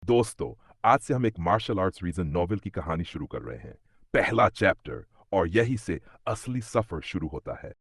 दोस्तों, आज से हम एक मार्शल आर्ट्स रीजन नॉवेल की कहानी शुरू कर रहे हैं। पहला चैप्टर, और यही से असली सफर शुरू होता है।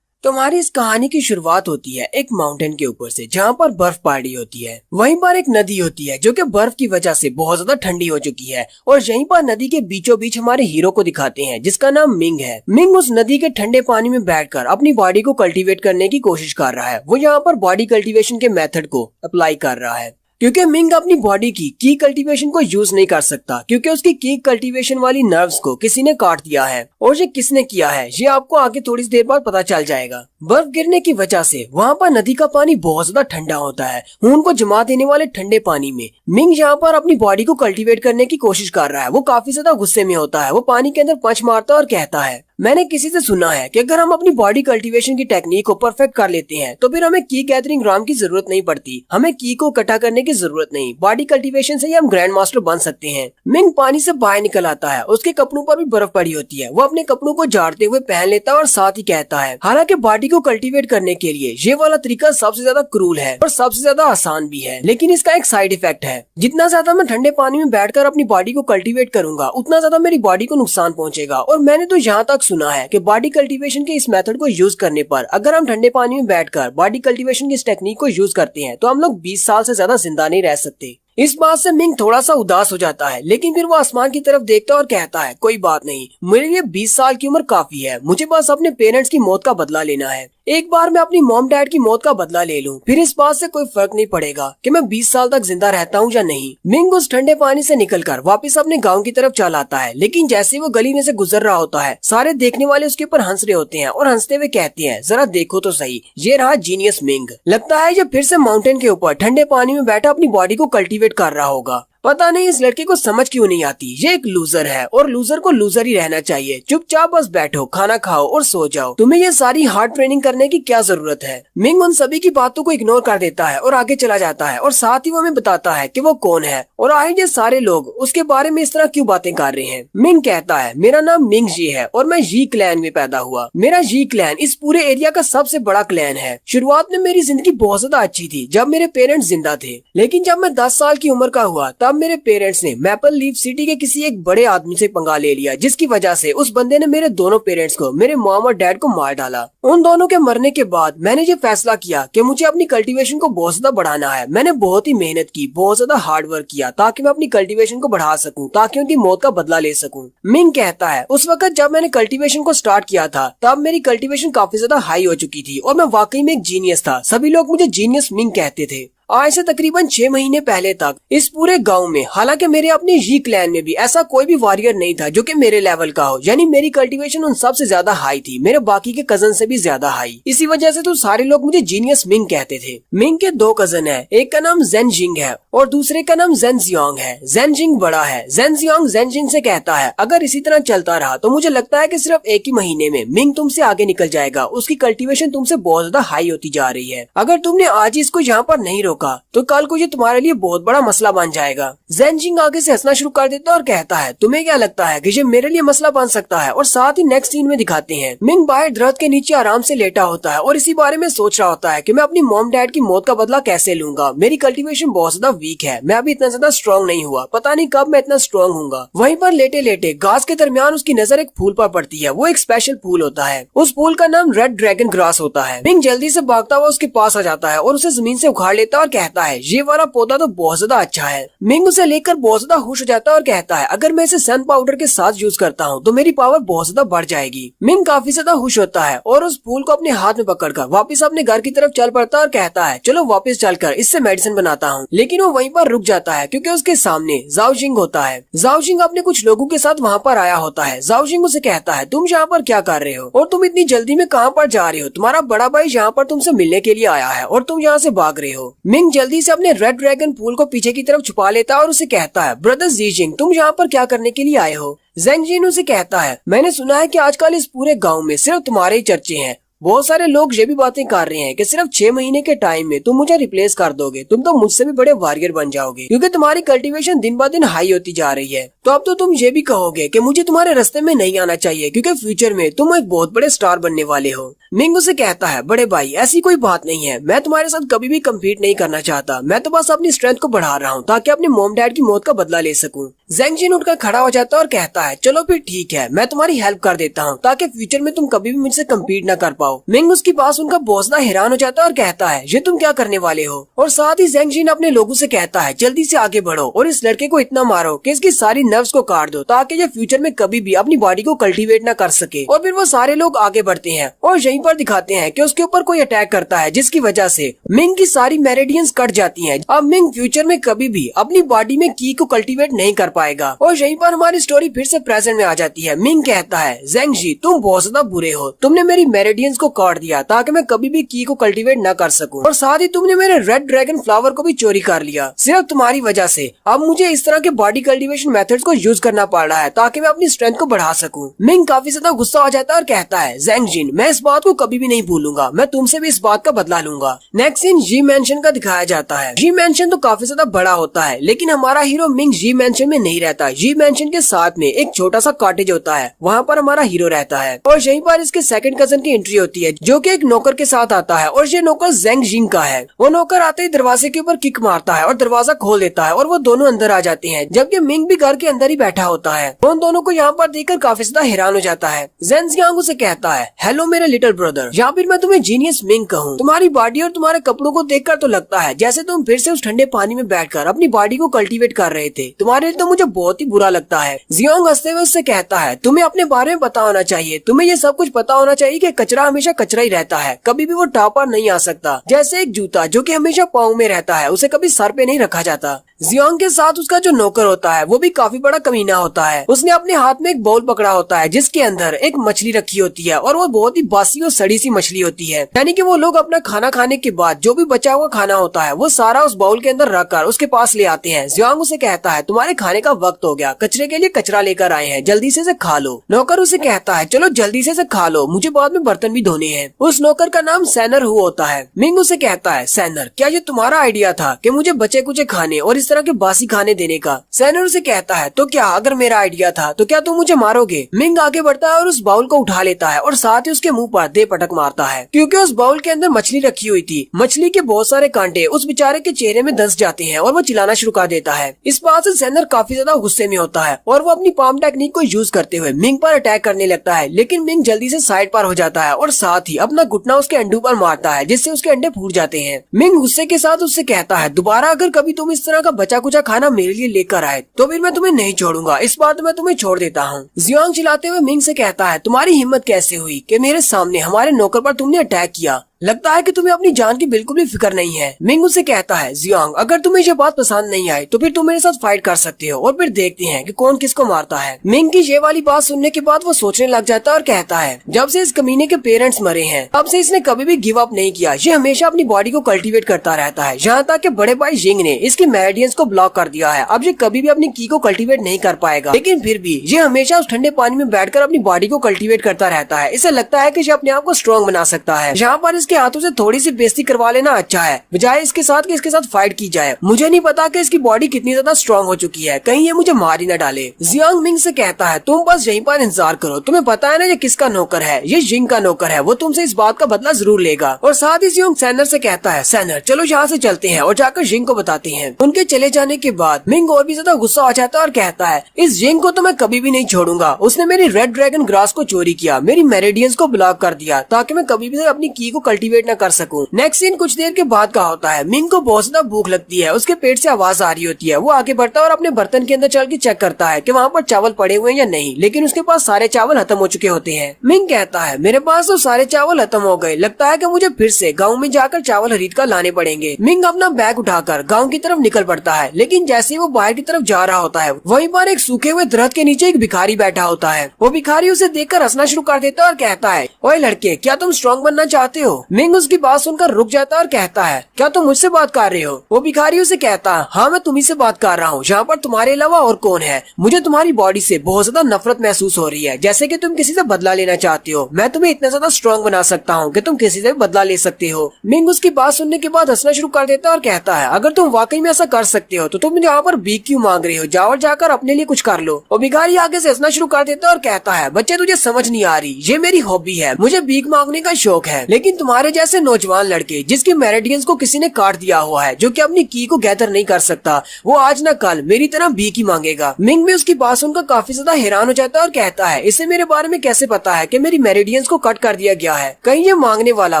तो हमारी इस कहानी की शुरुआत होती है एक माउंटेन के ऊपर से, जहाँ पर बर्फ पड़ी होती है। वहीं पर एक नदी होती है जो कि बर्फ की वजह से बहुत ज्यादा ठंडी हो चुकी है, और यहीं पर नदी के बीचों बीच हमारे हीरो को दिखाते हैं जिसका नाम मिंग है। मिंग उस नदी के ठंडे पानी में बैठकर अपनी बॉडी को कल्टीवेट करने की कोशिश कर रहा है। वो यहाँ पर बॉडी कल्टीवेशन के मेथड को अप्लाई कर रहा है, क्योंकि मिंग अपनी बॉडी की की कल्टीवेशन को यूज नहीं कर सकता, क्योंकि उसकी की कल्टीवेशन वाली नर्व्स को किसी ने काट दिया है। और ये किसने किया है ये आपको आगे थोड़ी देर बाद पता चल जाएगा। बर्फ गिरने की वजह से वहाँ पर नदी का पानी बहुत ज्यादा ठंडा होता है। खून को जमा देने वाले ठंडे पानी में मिंग यहाँ पर अपनी बॉडी को कल्टीवेट करने की कोशिश कर रहा है। वो काफी ज्यादा गुस्से में होता है। वो पानी के अंदर पंच मारता है और कहता है, मैंने किसी से सुना है कि अगर हम अपनी बॉडी कल्टीवेशन की टेक्निक को परफेक्ट कर लेते हैं तो फिर हमें की गैदरिंग राम की जरूरत नहीं पड़ती, हमें की को इकट्ठा करने की जरूरत नहीं। बॉडी कल्टीवेशन से ही हम ग्रैंड मास्टर बन सकते हैं। मिंग पानी से बाहर निकल आता है। उसके कपड़ों पर भी बर्फ पड़ी होती है। वो अपने कपड़ों को झाड़ते हुए पहन लेता है और साथ ही कहता है, हालांकि बॉडी को कल्टीवेट करने के लिए ये वाला तरीका सबसे ज्यादा क्रूल है और सबसे ज्यादा आसान भी है, लेकिन इसका एक साइड इफेक्ट है। जितना ज्यादा मैं ठंडे पानी में बैठकर अपनी बॉडी को कल्टीवेट करूंगा उतना ज्यादा मेरी बॉडी को नुकसान पहुंचेगा। और मैंने तो यहाँ तक सुना है कि बॉडी कल्टीवेशन के इस मेथड को यूज करने पर अगर हम ठंडे पानी में बैठकर बॉडी कल्टीवेशन की इस टेक्निक को यूज करते हैं तो हम लोग 20 साल से ज्यादा जिंदा नहीं रह सकते। इस बात से मिंग थोड़ा सा उदास हो जाता है, लेकिन फिर वो आसमान की तरफ देखता है और कहता है, कोई बात नहीं, मेरे लिए 20 साल की उम्र काफी है। मुझे बस अपने पेरेंट्स की मौत का बदला लेना है। एक बार मैं अपनी मॉम डैड की मौत का बदला ले लूं, फिर इस बात से कोई फर्क नहीं पड़ेगा कि मैं 20 साल तक जिंदा रहता हूं या नहीं। मिंग उस ठंडे पानी से निकलकर वापस अपने गांव की तरफ चल आता है, लेकिन जैसे वो गली में से गुजर रहा होता है सारे देखने वाले उसके ऊपर हंस रहे होते हैं और हंसते हुए कहते हैं, जरा देखो तो सही, ये रहा जीनियस मिंग। लगता है ये फिर से माउंटेन के ऊपर ठंडे पानी में बैठा अपनी बॉडी को कल्टीवेट कर रहा होगा। पता नहीं इस लड़के को समझ क्यों नहीं आती। ये एक लूजर है और लूजर को लूजर ही रहना चाहिए। चुपचाप बस बैठो, खाना खाओ और सो जाओ। तुम्हें ये सारी हार्ड ट्रेनिंग करने की क्या जरूरत है। मिंग उन सभी की बातों को इग्नोर कर देता है और आगे चला जाता है, और साथ ही वो हमें बताता है कि वो कौन है और आए ये सारे लोग उसके बारे में इस तरह क्यों बातें कर रहे हैं। मिंग कहता है, मेरा नाम मिंग जी है और मैं जी क्लैन में पैदा हुआ। मेरा जी क्लैन इस पूरे एरिया का सबसे बड़ा क्लैन है। शुरुआत में मेरी जिंदगी बहुत ज्यादा अच्छी थी जब मेरे पेरेंट्स जिंदा थे, लेकिन जब मैं 10 साल की उम्र का हुआ तब मेरे पेरेंट्स ने मैपल लीफ सिटी के किसी एक बड़े आदमी से पंगा ले लिया, जिसकी वजह से उस बंदे ने मेरे दोनों पेरेंट्स को, मेरे मॉम और डैड को मार डाला। उन दोनों के मरने के बाद मैंने ये फैसला किया कि मुझे अपनी कल्टीवेशन को बहुत ज्यादा बढ़ाना है। मैंने बहुत ही मेहनत की, बहुत ज्यादा हार्ड वर्क किया ताकि मैं अपनी कल्टीवेशन को बढ़ा सकूं, ताकि उनकी मौत का बदला ले सकूं। मिंग कहता है, उस वक्त जब मैंने कल्टीवेशन को स्टार्ट किया था तब मेरी कल्टीवेशन काफी ज्यादा हाई हो चुकी थी और मैं वाकई में एक जीनियस था। सभी लोग मुझे जीनियस मिंग कहते थे। आज से तकरीबन 6 महीने पहले तक इस पूरे गांव में, हालांकि मेरे अपने जी क्लैन में भी ऐसा कोई भी वॉरियर नहीं था जो कि मेरे लेवल का हो, यानी मेरी कल्टीवेशन उन सबसे ज्यादा हाई थी, मेरे बाकी के कजन से भी ज्यादा हाई। इसी वजह से तो सारे लोग मुझे जीनियस मिंग कहते थे। मिंग के 2 कजन है, एक का नाम जेन जिंग है और दूसरे का नाम जेन जियांग है। जेन जिंग बड़ा है। जेन जियांग जेन जिंग से कहता है, अगर इसी तरह चलता रहा तो मुझे लगता है कि सिर्फ एक ही महीने में मिंग तुमसे आगे निकल जाएगा। उसकी कल्टीवेशन तुमसे बहुत ज्यादा हाई होती जा रही है। अगर तुमने आज इसको यहाँ पर नहीं रोका तो कल को ये तुम्हारे लिए बहुत बड़ा मसला बन जाएगा। जेन जिंग आगे से हंसना शुरू कर देता है और कहता है, तुम्हें क्या लगता है कि ये मेरे लिए मसला बन सकता है। और साथ ही नेक्स्ट सीन में दिखाते हैं मिंग बाहर दरख्त के नीचे आराम से लेटा होता है और इसी बारे में सोच रहा होता है कि मैं अपनी मॉम डैड की मौत का बदला कैसे लूंगा। मेरी कल्टीवेशन बहुत ज्यादा वीक है, मैं अभी इतना ज्यादा स्ट्रॉन्ग नहीं हुआ, पता नहीं कब मैं इतना स्ट्रॉन्ग हूँगा। वहीं पर लेटे लेटे घास के दरमियान उसकी नजर एक फूल पर पड़ती है। वो एक स्पेशल फूल होता है। उस फूल का नाम रेड ड्रैगन ग्रास होता है। मिंग जल्दी से भागता हुआ उसके पास आ जाता है और उसे जमीन से उखाड़ लेता है और कहता है, ये वाला पौधा तो बहुत ज्यादा अच्छा है। मिंग उसे लेकर बहुत ज्यादा खुश हो जाता है और कहता है, अगर मैं इसे सन पाउडर के साथ यूज करता हूँ तो मेरी पावर बहुत ज्यादा बढ़ जाएगी। मिंग काफी ज्यादा खुश होता है और उस फूल को अपने हाथ में पकड़कर वापस अपने घर की तरफ चल पड़ता है और कहता है, चलो वापस चलकर इससे मेडिसिन बनाता हूँ। लेकिन वो वहीं पर रुक जाता है क्योंकि उसके सामने जाओ जिंग होता है। जाओ जिंग अपने कुछ लोगों के साथ वहाँ पर आया होता है। जाओ जिंग उसे कहता है, तुम यहाँ पर क्या कर रहे हो और तुम इतनी जल्दी में कहाँ पर जा रहे हो। तुम्हारा बड़ा भाई यहाँ पर तुमसे मिलने के लिए आया है और तुम यहाँ से भाग रहे हो। मिंग जल्दी से अपने रेड ड्रैगन फूल को पीछे की तरफ छुपा लेता है और उसे कहता है, ब्रदर जीजिंग, तुम यहाँ पर क्या करने के लिए आए हो। जेंग जिन उसे कहता है, मैंने सुना है कि आजकल इस पूरे गांव में सिर्फ तुम्हारे ही चर्चे हैं। बहुत सारे लोग ये भी बातें कर रहे हैं कि सिर्फ 6 महीने के टाइम में तुम मुझे रिप्लेस कर दोगे, तुम तो मुझसे भी बड़े वॉरियर बन जाओगे क्योंकि तुम्हारी कल्टीवेशन दिन ब दिन हाई होती जा रही है। तो अब तो तुम ये भी कहोगे कि मुझे तुम्हारे रास्ते में नहीं आना चाहिए क्योंकि फ्यूचर में तुम एक बहुत बड़े स्टार बनने वाले हो। मिंग उसे कहता है, बड़े भाई ऐसी कोई बात नहीं है, मैं तुम्हारे साथ कभी भी कम्पीट नहीं करना चाहता, मैं तो बस अपनी स्ट्रेंथ को बढ़ा रहा हूँ ताकि अपने मॉम डैड की मौत का बदला ले सकूं। ज़ेंग जिन उठकर खड़ा हो जाता है और कहता है, चलो फिर ठीक है, मैं तुम्हारी हेल्प कर देता हूँ ताकि फ्यूचर में तुम कभी भी मुझसे कम्पीट न कर पाओ। मिंग उसकी बात सुनकर बहुत ज्यादा हैरान हो जाता है और कहता है, ये तुम क्या करने वाले हो? और साथ ही ज़ेंग जिन अपने लोगों से कहता है, जल्दी से आगे बढ़ो और इस लड़के को इतना मारो कि इसकी सारी नर्व्स को काट दो ताकि ये फ्यूचर में कभी भी अपनी बॉडी को कल्टीवेट न कर सके। और फिर वो सारे लोग आगे बढ़ते हैं और यहीं पर दिखाते हैं कि उसके ऊपर कोई अटैक करता है जिसकी वजह से मिंग की सारी मेरिडियंस कट जाती हैं। अब मिंग फ्यूचर में कभी भी अपनी बॉडी में की को कल्टीवेट नहीं कर पाएगा। और यहीं पर हमारी स्टोरी फिर से प्रेजेंट में आ जाती है। मिंग कहता है, ज़ेंग जी तुम बहुत ज्यादा बुरे हो, तुमने मेरी मेरिडियंस को काट दिया ताकि मैं कभी भी की को कल्टीवेट न कर सकूं, और साथ ही तुमने मेरे रेड ड्रैगन फ्लावर को भी चोरी कर लिया। सिर्फ तुम्हारी वजह से अब मुझे इस तरह के बॉडी कल्टीवेशन मेथड्स को यूज करना पड़ रहा है ताकि मैं अपनी स्ट्रेंथ को बढ़ा सकूं। मिंग काफी ज्यादा गुस्सा हो जाता है और कहता है, ज़ेंग जिन मैं इस बात को कभी भी नहीं भूलूंगा, मैं तुमसे भी इस बात का बदला लूंगा। नेक्स्ट सीन जी मैंशन का दिखाया जाता है। जी मैंशन तो काफी ज्यादा बड़ा होता है लेकिन हमारा हीरो मिंग जी मैंशन में नहीं रहता। जी मैंशन के साथ में एक छोटा सा कॉटेज होता है, वहाँ पर हमारा हीरो रहता है और यहीं पर इसके सेकंड कजन की एंट्री होती है जो कि एक नौकर के साथ आता है और ये नौकर ज़ेंग जिन का है। वो नौकर आते ही दरवाजे के ऊपर किक मारता है और दरवाजा खोल देता है और वो दोनों अंदर आ जाते हैं, जबकि मिंग भी घर के अंदर ही बैठा होता है। उन दोनों को यहाँ पर देखकर काफी ज्यादा हैरान हो जाता है। ज़ेंग जियांग उसे कहता है, हेलो मेरे लिटिल ब्रदर, या फिर मैं तुम्हें जीनियस मिंग कहूँ। तुम्हारी बॉडी और तुम्हारे कपड़ों को देखकर तो लगता है जैसे तुम फिर से उस ठंडे पानी में बैठकर अपनी बॉडी को कल्टीवेट कर रहे थे। तुम्हारे लिए तो मुझे बहुत ही बुरा लगता है। जियांग हंसते हुए उससे कहता है, तुम्हें अपने बारे में पता होना चाहिए, तुम्हें ये सब कुछ पता होना चाहिए कि कचरा हमेशा कचरा ही रहता है, कभी भी वो टॉप पर नहीं आ सकता। जैसे एक जूता जो कि हमेशा पाँव में रहता है, उसे कभी सर पे नहीं रखा जाता। जियांग के साथ उसका जो नौकर होता है वो भी काफी बड़ा कमीना होता है। उसने अपने हाथ में एक बाउल पकड़ा होता है जिसके अंदर एक मछली रखी होती है और वो बहुत ही बासी और सड़ी सी मछली होती है। यानी कि वो लोग अपना खाना खाने के बाद जो भी बचा हुआ खाना होता है वो सारा उस बाउल के अंदर रखकर उसके पास ले आते हैं। जियांग उसे कहता है, तुम्हारे खाने का वक्त हो गया, कचरे के लिए कचरा लेकर आए हैं, जल्दी से इसे खा लो। नौकर उसे कहता है, चलो जल्दी से इसे खा लो, मुझे बाद में बर्तन भी धोने हैं। उस नौकर का नाम सैनर हु होता है। मिंग उसे कहता है, सैनर क्या ये तुम्हारा आइडिया था कि मुझे बचे कुचे खाने और इस तरह के बासी खाने देने का? सैनर उसे कहता है, तो क्या अगर मेरा आइडिया था तो क्या तुम मुझे मारोगे? मिंग आगे बढ़ता है और उस बाउल को उठा लेता है और साथ ही उसके मुंह पर दे पटक मारता है क्योंकि उस बाउल के अंदर मछली रखी हुई थी। मछली के बहुत सारे कांटे उस बेचारे के चेहरे में धंस जाते हैं और वो चिल्लाना शुरू कर देता है। इस बात से सैनर काफी ज्यादा गुस्से में होता है और वो अपनी पाम टेक्निक को यूज करते हुए मिंग पर अटैक करने लगता है, लेकिन मिंग जल्दी से साइड पर हो जाता है और साथ ही अपना घुटना उसके अंडों पर मारता है जिससे उसके अंडे फूट जाते हैं। मिंग गुस्से के साथ उससे कहता है, दोबारा अगर कभी तुम इस तरह का बचा कुचा खाना मेरे लिए लेकर आए तो फिर मैं तुम्हें नहीं छोड़ूंगा, इस बात में तुम्हें छोड़ देता हूँ। जियांग चिल्लाते हुए मिंग से कहता है, तुम्हारी हिम्मत कैसे हुई कि मेरे सामने हमारे नौकर पर तुमने अटैक किया? लगता है कि तुम्हें अपनी जान की बिल्कुल भी फिक्र नहीं है। मिंग उसे कहता है, जियांग अगर तुम्हें ये बात पसंद नहीं आई तो फिर तुम मेरे साथ फाइट कर सकते हो और फिर देखते हैं कि कौन किसको मारता है। मिंग की ये वाली बात सुनने के बाद वो सोचने लग जाता है और कहता है, जब से इस कमीने के पेरेंट्स मरे हैं तब से इसने कभी भी गिव अप नहीं किया, ये हमेशा अपनी बॉडी को कल्टीवेट करता रहता है, यहाँ तक कि बड़े भाई जिंग ने इसकी मेरिडियंस को ब्लॉक कर दिया है। अब ये कभी भी अपनी की को कल्टीवेट नहीं कर पाएगा, लेकिन फिर भी ये हमेशा उस ठंडे पानी में बैठकर अपनी बॉडी को कल्टीवेट करता रहता है। इसे लगता है कि ये अपने आप को स्ट्रॉन्ग बना सकता है। यहाँ पर इसके हाथों से थोड़ी सी बेइज्जती करवा लेना अच्छा है, बजाय इसके साथ कि इसके साथ फाइट की जाए। मुझे नहीं पता कि इसकी बॉडी कितनी ज्यादा स्ट्रॉन्ग हो चुकी है, कहीं ये मुझे मार ही न डाले। जियांग मिंग से कहता है, तुम बस यहीं पर इंतजार करो, तुम्हें पता है ना ये किसका नौकर है, ये जिंग का नौकर है, वो तुमसे इस बात का बदला जरूर लेगा। और साथ ही जियांग सैनर से कहता है, सैनर चलो यहाँ से चलते हैं और जाकर जिंग को बताते हैं। उनके चले जाने के बाद मिंग और भी ज्यादा गुस्सा हो जाता है और कहता है, इस जिंग को तो मैं कभी भी नहीं छोड़ूंगा, उसने मेरी रेड ड्रैगन ग्रास को चोरी किया, मेरी मेरिडियंस को ब्लॉक कर दिया ताकि मैं कभी भी अपनी की को कल्टीवेट न कर सकूं। नेक्स्ट सीन कुछ देर के बाद का होता है। मिंग को बहुत ज्यादा भूख लगती है, उसके पेट से आवाज आ रही होती है। वो आगे बढ़ता है और अपने बर्तन के अंदर चल के चेक करता है कि वहाँ पर चावल पड़े हुए हैं या नहीं, लेकिन उसके पास सारे चावल खत्म हो चुके होते हैं। मिंग कहता है, मेरे पास तो सारे चावल खत्म हो गए, लगता है कि मुझे फिर से गाँव में जाकर चावल खरीद कर लाने पड़ेंगे। मिंग अपना बैग उठाकर गाँव की तरफ निकल पड़ता है, लेकिन जैसे ही वो बाहर की तरफ जा रहा होता है वहीं पर एक सूखे हुए दरख्त के नीचे एक भिखारी बैठा होता है। वो भिखारी उसे देखकर हंसना शुरू कर देता है और कहता है, ओए लड़के क्या तुम स्ट्रॉन्ग बनना चाहते हो? मिंग उसकी बात सुनकर रुक जाता है और कहता है, क्या तुम मुझसे बात कर रहे हो? वो भिखारी उसे कहता है, हाँ मैं तुम्ही से बात कर रहा हूँ, यहाँ पर तुम्हारे अलावा और कौन है? मुझे तुम्हारी बॉडी से बहुत ज्यादा नफरत महसूस हो रही है, जैसे कि तुम किसी से बदला लेना चाहते हो। मैं तुम्हें इतना ज्यादा स्ट्रॉन्ग बना सकता हूँ कि तुम किसी से भी बदला ले सकते हो। मिंग उसकी बात सुनने के बाद हंसना शुरू कर देता है और कहता है, अगर तुम वाकई में ऐसा कर सकते हो तो तुम यहाँ पर भीख क्यों मांग रहे हो? जाओ और जाकर अपने लिए कुछ कर लो। और भिखारी आगे से हंसना शुरू कर देता है और कहता है, बच्चे तुझे समझ नहीं आ रही, ये मेरी हॉबी है, मुझे भीख मांगने का शौक है। लेकिन तुम्हारे जैसे नौजवान लड़के जिसके मेरिडियंस को किसी ने काट दिया हुआ है, जो कि अपनी की को गैदर नहीं कर सकता, वो आज न कल मेरी तरह भीख ही मांगेगा। मिंग भी उसकी बात सुनकर काफी ज्यादा हैरान हो जाता है और कहता है, इसे मेरे बारे में कैसे पता है कि मेरी मेरिडियंस को कट कर दिया गया है? कहीं ये मांगने वाला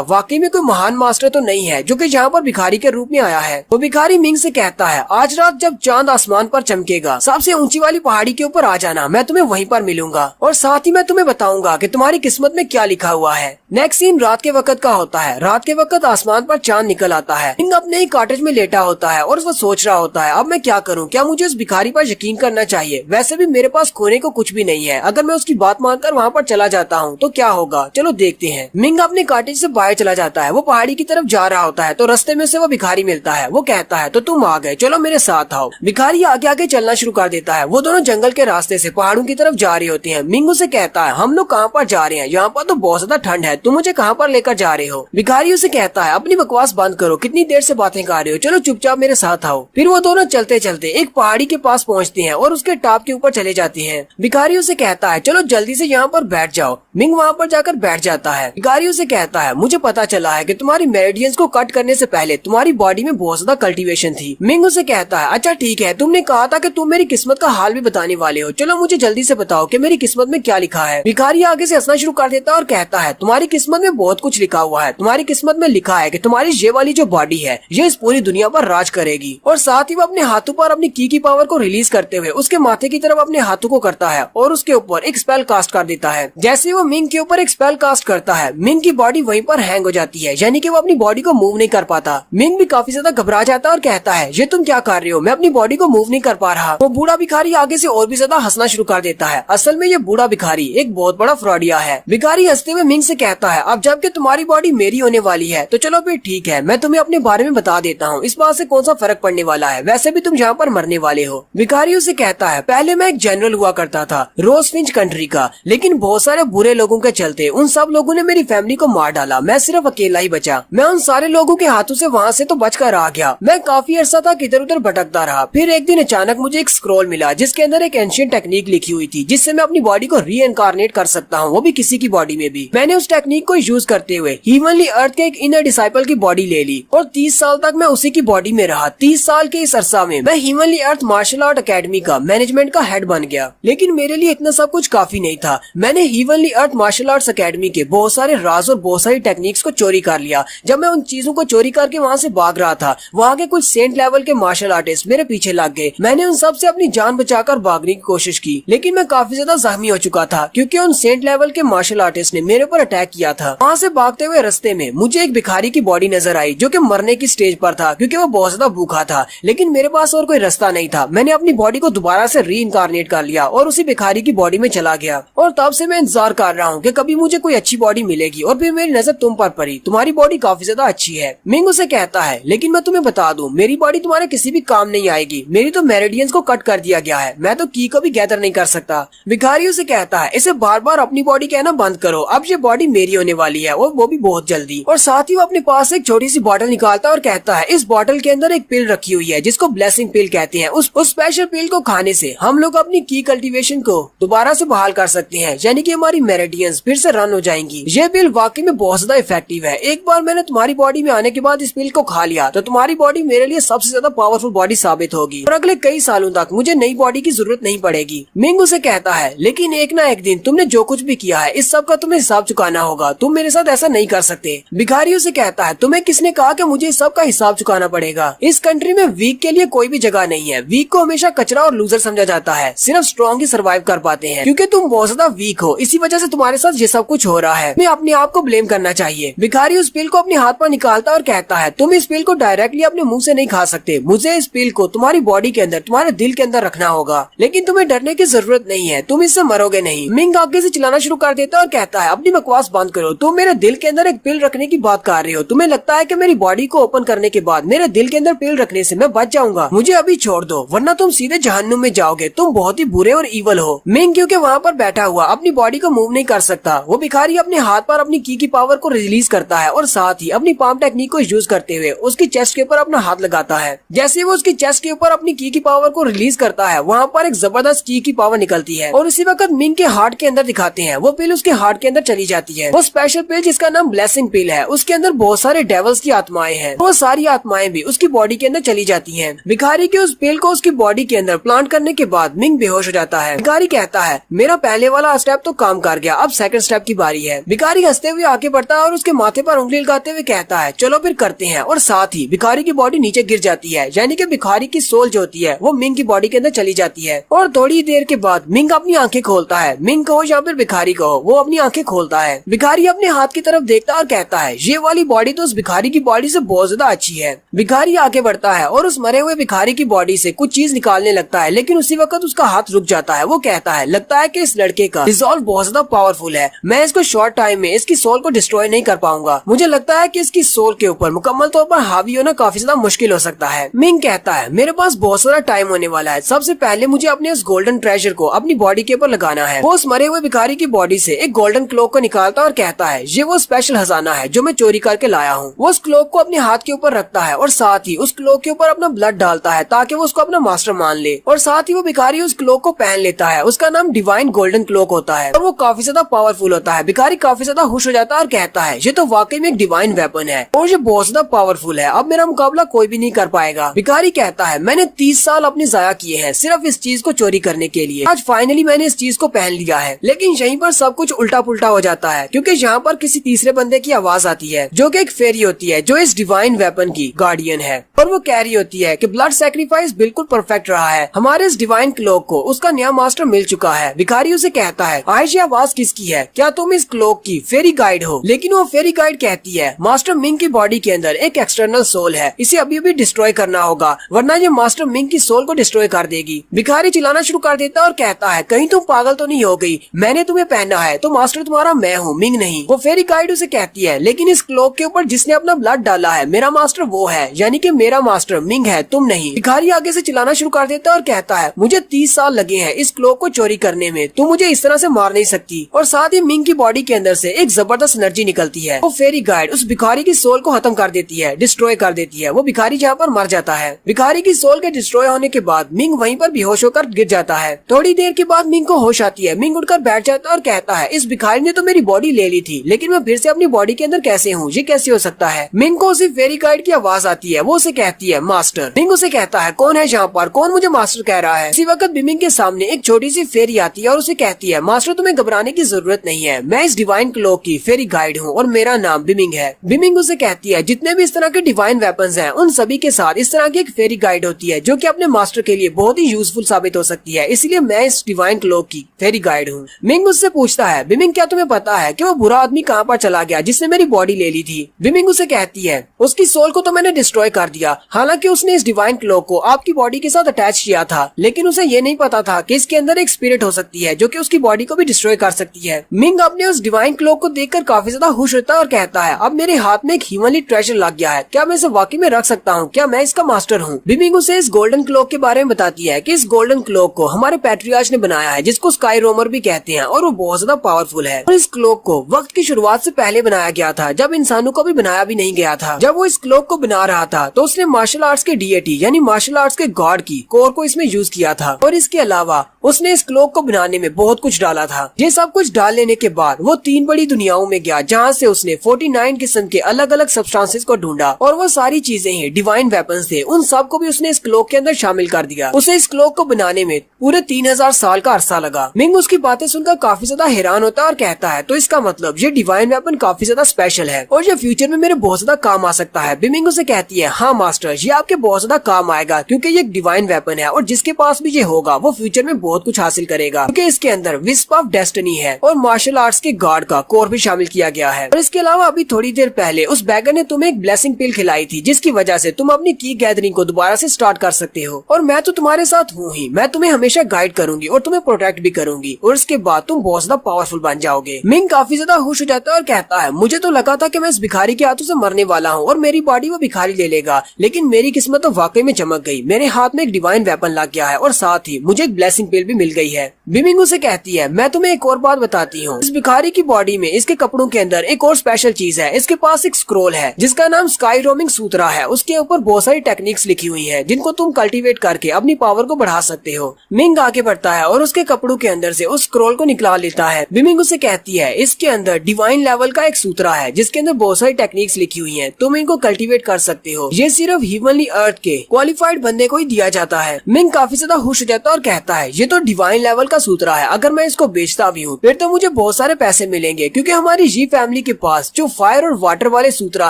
वाकई में कोई महान मास्टर तो नहीं है जो कि यहाँ पर भिखारी के रूप में आया है? वो भिखारी मिंग से कहता है, आज रात जब चांद आसमान पर चमकेगा, सबसे ऊंची वाली पहाड़ी के ऊपर आ जाना, मैं तुम्हें वहीं पर मिलूंगा और साथ ही मैं तुम्हें बताऊंगा कि तुम्हारी किस्मत में क्या लिखा हुआ है। नेक्स्ट सीन रात के वक्त का होता है। रात के वक्त आसमान पर चांद निकल आता है। मिंग अपने ही कॉटेज में लेटा होता है और वो सोच रहा होता है, अब मैं क्या करूं? क्या मुझे उस भिखारी पर यकीन करना चाहिए? वैसे भी मेरे पास खोने को कुछ भी नहीं है, अगर मैं उसकी बात मानकर वहाँ पर चला जाता हूँ तो क्या होगा? चलो देखते हैं। मिंग अपने कॉटेज से बाहर चला जाता है। वो पहाड़ी की तरफ जा रहा होता है तो रास्ते में से वो भिखारी मिलता है। वो कहता है, तो तुम आ गए, चलो मेरे साथ आओ। भिखारी आगे आगे चलना शुरू कर देता है। वो दोनों जंगल के रास्ते से पहाड़ों की तरफ जा रहे होते हैं। मिंग उसे कहता है, हम लोग कहाँ पर जा रहे हैं? यहाँ पर तो बहुत ज्यादा ठंड है, तुम मुझे कहाँ पर लेकर जा रहे हो? भिखारी उसे कहता है, अपनी बकवास बंद करो, कितनी देर से बातें कर रहे हो, चलो चुपचाप मेरे साथ आओ। फिर वो दोनों चलते चलते एक पहाड़ी के पास पहुँचते हैं और उसके टॉप के ऊपर चले जाते हैं। भिखारी उसे कहता है, चलो जल्दी से यहाँ पर बैठ जाओ। मिंग वहाँ पर जाकर बैठ जाता है। भिखारी उसे कहता है, मुझे पता चला है कि तुम्हारी मेरिडियंस को कट करने से पहले तुम्हारी बॉडी में बहुत ज्यादा कल्टीवेशन थी। मिंग उसे कहता है, अच्छा ठीक है, तुमने कहा था कि तुम मेरी किस्मत का हाल भी बताने वाले हो, चलो मुझे जल्दी से बताओ कि मेरी किस्मत में क्या लिखा है। भिखारी आगे से हंसना शुरू कर देता है और कहता है, तुम्हारी किस्मत में बहुत कुछ लिखा हुआ है। तुम्हारी किस्मत में लिखा है कि तुम्हारी ये वाली जो बॉडी है ये इस पूरी दुनिया पर राज करेगी। और साथ ही वो अपने हाथों पर अपनी की पावर को रिलीज करते हुए उसके माथे की तरफ अपने हाथों को करता है और उसके ऊपर एक स्पेल कास्ट कर देता है। जैसे वो मिंग के ऊपर एक स्पेल कास्ट करता है, मिंग की बॉडी वहीं पर हैंग हो जाती है, यानी कि वो अपनी बॉडी को मूव नहीं कर पाता। मिंग भी काफी ज्यादा घबरा जाता है और कहता है, ये तुम क्या कर रहे हो? मैं अपनी बॉडी को मूव नहीं कर पा रहा। वो बूढ़ा भिखारी आगे से और भी ज्यादा हंसना शुरू कर देता है। असल में ये बूढ़ा भिखारी एक बहुत बड़ा फ्रॉडिया है। भिखारी हंसते हुए मिंग से कहता है, अब जबकि तुम्हारी बॉडी मेरी होने वाली है तो चलो फिर ठीक है, मैं तुम्हें अपने बारे में बता देता हूँ, इस बात से कौन सा फर्क पड़ने वाला है, वैसे भी तुम यहाँ पर मरने वाले हो। भिखारी उसे कहता है, पहले मैं एक जनरल हुआ करता था रोजफिंच कंट्री का, लेकिन बहुत सारे बुरे लोगों के चलते उन सब लोगों ने मेरी फैमिली को मार डाला, मैं सिर्फ अकेला ही बचा। मैं उन सारे लोगों के हाथों से वहाँ से तो बचकर आ गया। मैं काफी अरसा तक इधर उधर भटकता रहा। फिर एक दिन अचानक मुझे एक स्क्रॉल मिला जिसके अंदर एक एंशिएंट टेक्निक लिखी हुई थी जिससे मैं अपनी बॉडी को रीइंकारनेट कर सकता हूँ, वो भी किसी की बॉडी में भी। मैंने उस टेक्निक को यूज करते हुए हीवनली अर्थ के एक इनर डिसाइपल की बॉडी ले ली और 30 साल तक मैं उसी की बॉडी में रहा। 30 साल के इस अरसा में मैं हीवनली अर्थ मार्शल आर्ट अकेडमी का मैनेजमेंट का हेड बन गया। लेकिन मेरे लिए इतना सब कुछ काफी नहीं था। मैंने हीवनली अर्थ मार्शल आर्ट्स अकेडमी के बहुत सारे राज और बहुत सारी टेक्निक्स को चोरी कर लिया। जब मैं उन चीजों को चोरी करके वहाँ से भाग रहा था, वहाँ के कुछ सेंट लेवल के मार्शल आर्टिस्ट मेरे पीछे लग गए। मैंने उन सब से अपनी जान बचाकर भागने की कोशिश की, लेकिन मैं काफी ज्यादा जख्मी हो चुका था क्योंकि उन सेंट लेवल के मार्शल आर्टिस्ट ने मेरे ऊपर अटैक किया था। वहाँ से भागते हुए रास्ते में मुझे एक भिखारी की बॉडी नजर आई जो कि मरने की स्टेज पर था क्योंकि वो बहुत ज्यादा भूखा था, लेकिन मेरे पास और कोई रास्ता नहीं था। मैंने अपनी बॉडी को दोबारा से रीइंकारनेट कर लिया और उसी भिखारी की बॉडी में चला गया और तब से मैं इंतजार कर रहा हूँ कि कभी मुझे कोई अच्छी बॉडी मिलेगी और फिर मेरी नजर तुम पर पड़ी। तुम्हारी बॉडी काफी ज्यादा अच्छी है। मिंग उसे कहता है, लेकिन मैं तुम्हें बता दूं, मेरी बॉडी तुम्हारे किसी भी काम नहीं आएगी। मेरी तो मेरिडियंस को कट कर दिया गया है, मैं तो की को भी गैदर नहीं कर सकता। भिखारी उसे कहता है, इसे बार बार अपनी बॉडी कहना बंद करो, अब ये बॉडी मेरी होने वाली है और वो भी बहुत जल्दी। और साथ ही वो अपने पास एक छोटी सी बॉटल निकालता है और कहता है, इस बॉटल के अंदर एक पिल रखी हुई है जिसको ब्लेसिंग पिल कहते हैं। उस स्पेशल पिल को खाने से हम लोग अपनी की कल्टीवेशन को दोबारा से बहाल कर सकते हैं, यानी कि हमारी मेरिडियंस फिर से रन हो जाएंगी। ये पिल वाकई में बहुत ज्यादा इफेक्टिव है। एक बार मैंने तुम्हारी बॉडी में आने के बाद इस पिल को खा लिया तो तुम्हारी बॉडी मेरे लिए सबसे ज्यादा पावरफुल बॉडी साबित होगी और अगले कई सालों तक मुझे नई बॉडी की जरूरत नहीं पड़ेगी। मिंग उसे कहता है, लेकिन एक ना एक दिन तुमने जो कुछ भी किया है इस सब का तुम्हें हिसाब चुकाना होगा, तुम मेरे साथ ऐसा नहीं कर सकते। भिखारी उसे कहता है, तुम्हें किसने कहा कि मुझे इस सब का हिसाब चुकाना पड़ेगा? इस कंट्री में वीक के लिए कोई भी जगह नहीं है। वीक को हमेशा कचरा और लूजर समझा जाता है, सिर्फ स्ट्रॉन्ग ही सर्वाइव कर पाते हैं क्योंकि तुम बहुत ज्यादा वीक हो, इसी वजह से तुम्हारे साथ ये सब कुछ हो रहा है। मैं अपने आप को ब्लेम करना चाहिए। भिखारी उस पिल को अपने हाथ पर निकालता और कहता है, तुम इस पिल को डायरेक्टली अपने मुंह से नहीं खा सकते, मुझे इस पिल को तुम्हारी बॉडी के अंदर, तुम्हारे दिल के अंदर रखना होगा। लेकिन तुम्हें डरने की जरूरत नहीं है, तुम इससे मरोगे नहीं। मिंग आगे से चिल्लाना शुरू कर देता और कहता है, अपनी बकवास बंद करो, तुम मेरे दिल के अंदर एक पिल रखने की बात कर रहे हो, तुम्हें लगता है कि मेरी बॉडी को ओपन करने के बाद मेरे दिल के अंदर पिल रखने से मैं बच जाऊंगा? मुझे अभी छोड़ दो वरना तुम सीधे जहन्नुम में जाओगे, तुम बहुत ही बुरे और ईवल हो। मिंग क्योंकि वहाँ पर बैठा हुआ अपनी बॉडी को मूव नहीं कर सकता, वो भिखारी अपने हाथ पर अपनी की पावर को रिलीज करता है और साथ ही अपनी पाम टेक्निक को यूज करते हुए उसकी चेस्ट के ऊपर अपना हाथ लगाता है। जैसे वो उसकी चेस्ट के ऊपर अपनी की पावर को रिलीज करता है, वहाँ पर एक जबरदस्त की पावर निकलती है और उसी वक्त मिंग के हार्ट के अंदर दिखाते हैं, वो पिल उसके हार्ट के अंदर चली जाती है। वो स्पेशल पिल जिसका नाम ब्लेसिंग पिल है, उसके अंदर बहुत सारे डेवल्स की आत्माएं हैं, वो सारी आत्माएं भी उसकी बॉडी के अंदर चली जाती हैं। भिखारी के उस पिल को उसकी बॉडी के अंदर प्लांट करने के बाद मिंग बेहोश हो जाता है। भिखारी कहता है मेरा पहले वाला स्टेप तो काम कर गया, अब सेकंड स्टेप की बारी है। भिखारी हंसते हुए आगे बढ़ता है और उसके माथे पर उंगली लगाते हुए कहता है चलो फिर करते हैं, और साथ ही भिखारी की बॉडी नीचे गिर जाती है, यानी कि भिखारी की सोल जो होती है वो मिंग की बॉडी के अंदर चली जाती है। और थोड़ी देर के बाद मिंग अपनी आंखें खोलता है, मिंग कहो या फिर भिखारी कहो, वो अपनी आंखें खोलता है। भिखारी अपने हाथ की तरफ देखता है और कहता है ये वाली बॉडी तो उस भिखारी की बॉडी से बहुत ज्यादा अच्छी है। भिखारी आगे बढ़ता है और उस मरे हुए भिखारी की बॉडी से कुछ चीज निकालने लगता है, लेकिन उसी वक्त उसका हाथ रुक जाता है। वो कहता है लगता है कि इस लड़के का रिजॉल्व बहुत ज्यादा पावरफुल है, मैं इसको शॉर्ट टाइम में इसकी सोल को डिस्ट्रॉय नहीं कर पाऊंगा, मुझे लगता है कि इसकी सोल के ऊपर मुकम्मल तौर पर हावी होना काफी ज्यादा मुश्किल हो सकता है। मिंग कहता है मेरे पास बहुत सारा टाइम होने वाला है, सबसे पहले मुझे अपने उस गोल्डन ट्रेजर को अपनी बॉडी के ऊपर लगाना है। वो उस मरे हुए भिखारी की बॉडी से एक गोल्डन क्लोक को निकालता है और कहता है ये वो स्पेशल खजाना है जो मैं चोरी करके लाया हूँ। वो उस क्लोक को अपने हाथ के ऊपर रखता है और साथ ही उस क्लोक के ऊपर अपना ब्लड डालता है ताकि वो उसको अपना मास्टर मान ले, और साथ ही वो भिखारी उस क्लोक को पहन लेता है। उसका नाम डिवाइन गोल्डन क्लोक होता है और वो काफी ज्यादा पावरफुल होता है। भिखारी काफी ज्यादा खुश हो जाता है और कहता है ये तो वाकई में एक डिवाइन वेपन है और ये बहुत ज्यादा पावरफुल है, अब मेरा मुकाबला कोई भी नहीं कर पाएगा। भिखारी कहता है मैंने 30 साल अपने जाया किए हैं सिर्फ इस चीज को चोरी करने के लिए, आज फाइनली मैंने इस चीज को पहन लिया है। लेकिन यहीं पर सब कुछ उल्टा पुल्टा हो जाता है क्योंकि यहाँ पर किसी तीसरे बंदे की आवाज आती है जो कि एक फेरी होती है जो इस डिवाइन वेपन की गार्डियन है, और वो कह रही होती है कि ब्लड सैक्रिफाइस बिल्कुल परफेक्ट रहा है, हमारे इस डिवाइन क्लोक को उसका नया मास्टर मिल चुका है। भिखारी उसे कहता है आज ये आवाज किसकी है, क्या तुम इस क्लोक की फेरी गाइड हो? लेकिन वो फेरी गाइड कहती है मास्टर मिंग की बॉडी के अंदर एक एक्सटर्नल सोल है, इसे अभी अभी डिस्ट्रॉय करना होगा वरना ये मास्टर मिंग की सोल को डिस्ट्रॉय कर देगी। भिखारी चिल्लाना शुरू कर देता है और कहता है कहीं तुम पागल तो नहीं हो गई, मैंने तुम्हें पहना है तो मास्टर तुम्हारा मैं हूँ, मिंग नहीं। वो फेरी गाइड उसे कहती है लेकिन इस क्लोक के ऊपर जिसने अपना ब्लड डाला है मेरा मास्टर वो है, यानी कि मेरा मास्टर मिंग है, तुम नहीं। भिखारी आगे से चिल्लाना शुरू कर देता है और कहता है मुझे 30 साल लगे हैं इस क्लोक को चोरी करने में, तुम मुझे इस तरह से मार नहीं सकती। और साथ ही मिंग की बॉडी के अंदर से एक जबरदस्त एनर्जी निकलती है, वो फेरी गाइड उस भिखारी की सोल को खत्म कर देती है, डिस्ट्रॉय कर देती है। वो भिखारी जहाँ पर मर जाता है। भिखारी की सोल के डिस्ट्रॉय होने के बाद मिंग वहीं पर बेहोश होकर गिर जाता है। थोड़ी देर के बाद मिंग को होश आती है, मिंग उठकर बैठ जाता है और कहता है इस भिखारी ने तो मेरी बॉडी ले ली थी लेकिन मैं फिर से अपनी बॉडी के अंदर कैसे हूँ, ये कैसे हो सकता है? मिंग को उसी फेरी गाइड की आवाज आती है, वो उसे कहती है मास्टर। मिंग उसे कहता है कौन है यहाँ पर, कौन मुझे मास्टर कह रहा है? इसी वक्त बिमिंग के सामने एक छोटी सी फेरी आती है और उसे कहती है मास्टर तुम्हें घबराने की जरूरत नहीं है, मैं इस डिवाइन क्लोक की फेरी गाइड हूँ और मेरा नाम बिमिंग है। बिमिंग उसे कहती है जितने भी इस तरह के डिवाइन वेपन्स हैं उन सभी के साथ इस तरह की एक फेरी गाइड होती है जो कि अपने मास्टर के लिए बहुत ही यूजफुल साबित हो सकती है, इसलिए मैं इस डिवाइन क्लोक की फेरी गाइड हूँ। मिंग उससे पूछता है बिमिंग क्या तुम्हें पता है कि वो बुरा आदमी कहाँ पर चला गया जिसने मेरी बॉडी ले ली थी? बिमिंग उसे कहती है उसकी सोल को तो मैंने डिस्ट्रॉय कर दिया, हालांकि उसने इस डिवाइन क्लोक को आपकी बॉडी के साथ अटैच किया था, लेकिन उसे ये नहीं पता था कि इसके अंदर एक स्पिरिट हो सकती है जो कि उसकी बॉडी को भी डिस्ट्रॉय कर सकती है। मिंग अपने उस डिवाइन क्लोक को देखकर काफी ज्यादा खुश होता है और कहता है अब मेरे हाथ में एक ह्यूमनली ट्रेजर लग गया है, क्या मैं इसे वाकई में रख सकता हूँ, क्या मैं इसका मास्टर हूँ? बिमिंग उसे इस गोल्डन क्लोक के बारे में बताती है कि इस गोल्डन क्लोक को हमारे पैट्रियार्च ने बनाया है जिसको स्काई रोमर भी कहते हैं और वो बहुत ज्यादा पावरफुल है, और इस क्लोक को वक्त की शुरुआत से पहले बनाया गया था जब इंसानों को भी बनाया भी नहीं गया था। जब वो इस क्लोक को बना रहा था तो उसने मार्शल आर्ट्स के डीएटी यानी मार्शल आर्ट्स के गॉड की कोर को इसमें यूज किया था, और इसके अलावा उसने इस क्लोक को बनाने में बहुत कुछ डाला था। ये सब कुछ डाल लेने के बाद वो 3 बड़ी दुनियाओं में गया जहाँ से उसने 49 किस्म के अलग अलग सब्सटेंसेस को ढूंढा, और वो सारी चीजें ही डिवाइन वेपन्स थे, उन सब को भी उसने इस क्लोक के अंदर शामिल कर दिया। उसे इस क्लोक को बनाने में पूरे 3000 साल का अरसा लगा। मिंग उसकी बातें सुनकर काफी ज्यादा हैरान होता है और कहता है तो इसका मतलब ये डिवाइन वेपन काफी ज्यादा स्पेशल है और ये फ्यूचर में मेरे बहुत ज्यादा काम आ सकता है। बिमिंग उसे कहती है हाँ मास्टर, ये आपके बहुत ज्यादा काम आएगा क्योंकि ये एक डिवाइन वेपन है और जिसके पास भी ये होगा वो फ्यूचर में बहुत कुछ हासिल करेगा, क्योंकि इसके अंदर विस्प ऑफ डेस्टिनी है और मार्शल आर्ट्स के गॉड का कोर भी शामिल किया गया है। और इसके अलावा अभी थोड़ी देर पहले उस बैगर ने तुम्हें एक ब्लेसिंग पिल खिलाई थी जिसकी वजह से तुम अपनी की गैदरिंग को दोबारा से स्टार्ट कर सकते हो, और मैं तो तुम्हारे साथ हूँ ही, मैं तुम्हें हमेशा गाइड करूंगी और तुम्हें प्रोटेक्ट भी करूंगी और इसके बाद तुम बहुत ज्यादा पावरफुल बन जाओगे। मिंग काफी ज्यादा खुश हो जाता है और कहता है, मुझे तो लगा था कि मैं इस भिखारी के हाथों से मरने वाला हूँ और मेरी बॉडी वो भिखारी ले लेगा, लेकिन मेरी किस्मत तो वाकई में चमक गई। मेरे हाथ में एक डिवाइन वेपन लग गया है और साथ ही मुझे एक ब्लेसिंग पिल भी मिल गई है। बिमिंग उसे कहती है, मैं तुम्हें एक और बात बताती हूँ, इस भिखारी की बॉडी में, इसके कपड़ों के अंदर एक और स्पेशल चीज है। इसके पास एक स्क्रोल है जिसका नाम स्काई रोमिंग सूत्रा है। उसके ऊपर बहुत सारी टेक्निक्स लिखी हुई है जिनको तुम कल्टीवेट करके अपनी पावर को बढ़ा सकते हो। मिंग आगे बढ़ता है और उसके कपड़ों के अंदर से उस स्क्रोल को निकाल लेता है। बिमिंग उसे कहती है, इसके अंदर डिवाइन लेवल का एक सूत्रा है जिसके अंदर बहुत सारी टेक्निक्स लिखी हुई है, तुम इनको कल्टीवेट कर सकते हो। ये सिर्फ ह्यूमनली अर्थ के क्वालिफाइड बंदे को ही दिया जाता है। मिंग काफी ज्यादा खुश हो जाता है और कहता है, ये तो डिवाइन लेवल का सूत्रा है, अगर मैं इसको बेचता भी हूँ फिर तो मुझे बहुत सारे पैसे मिलेंगे, क्योंकि हमारी जी फैमिली के पास जो फायर और वाटर वाले सूत्रा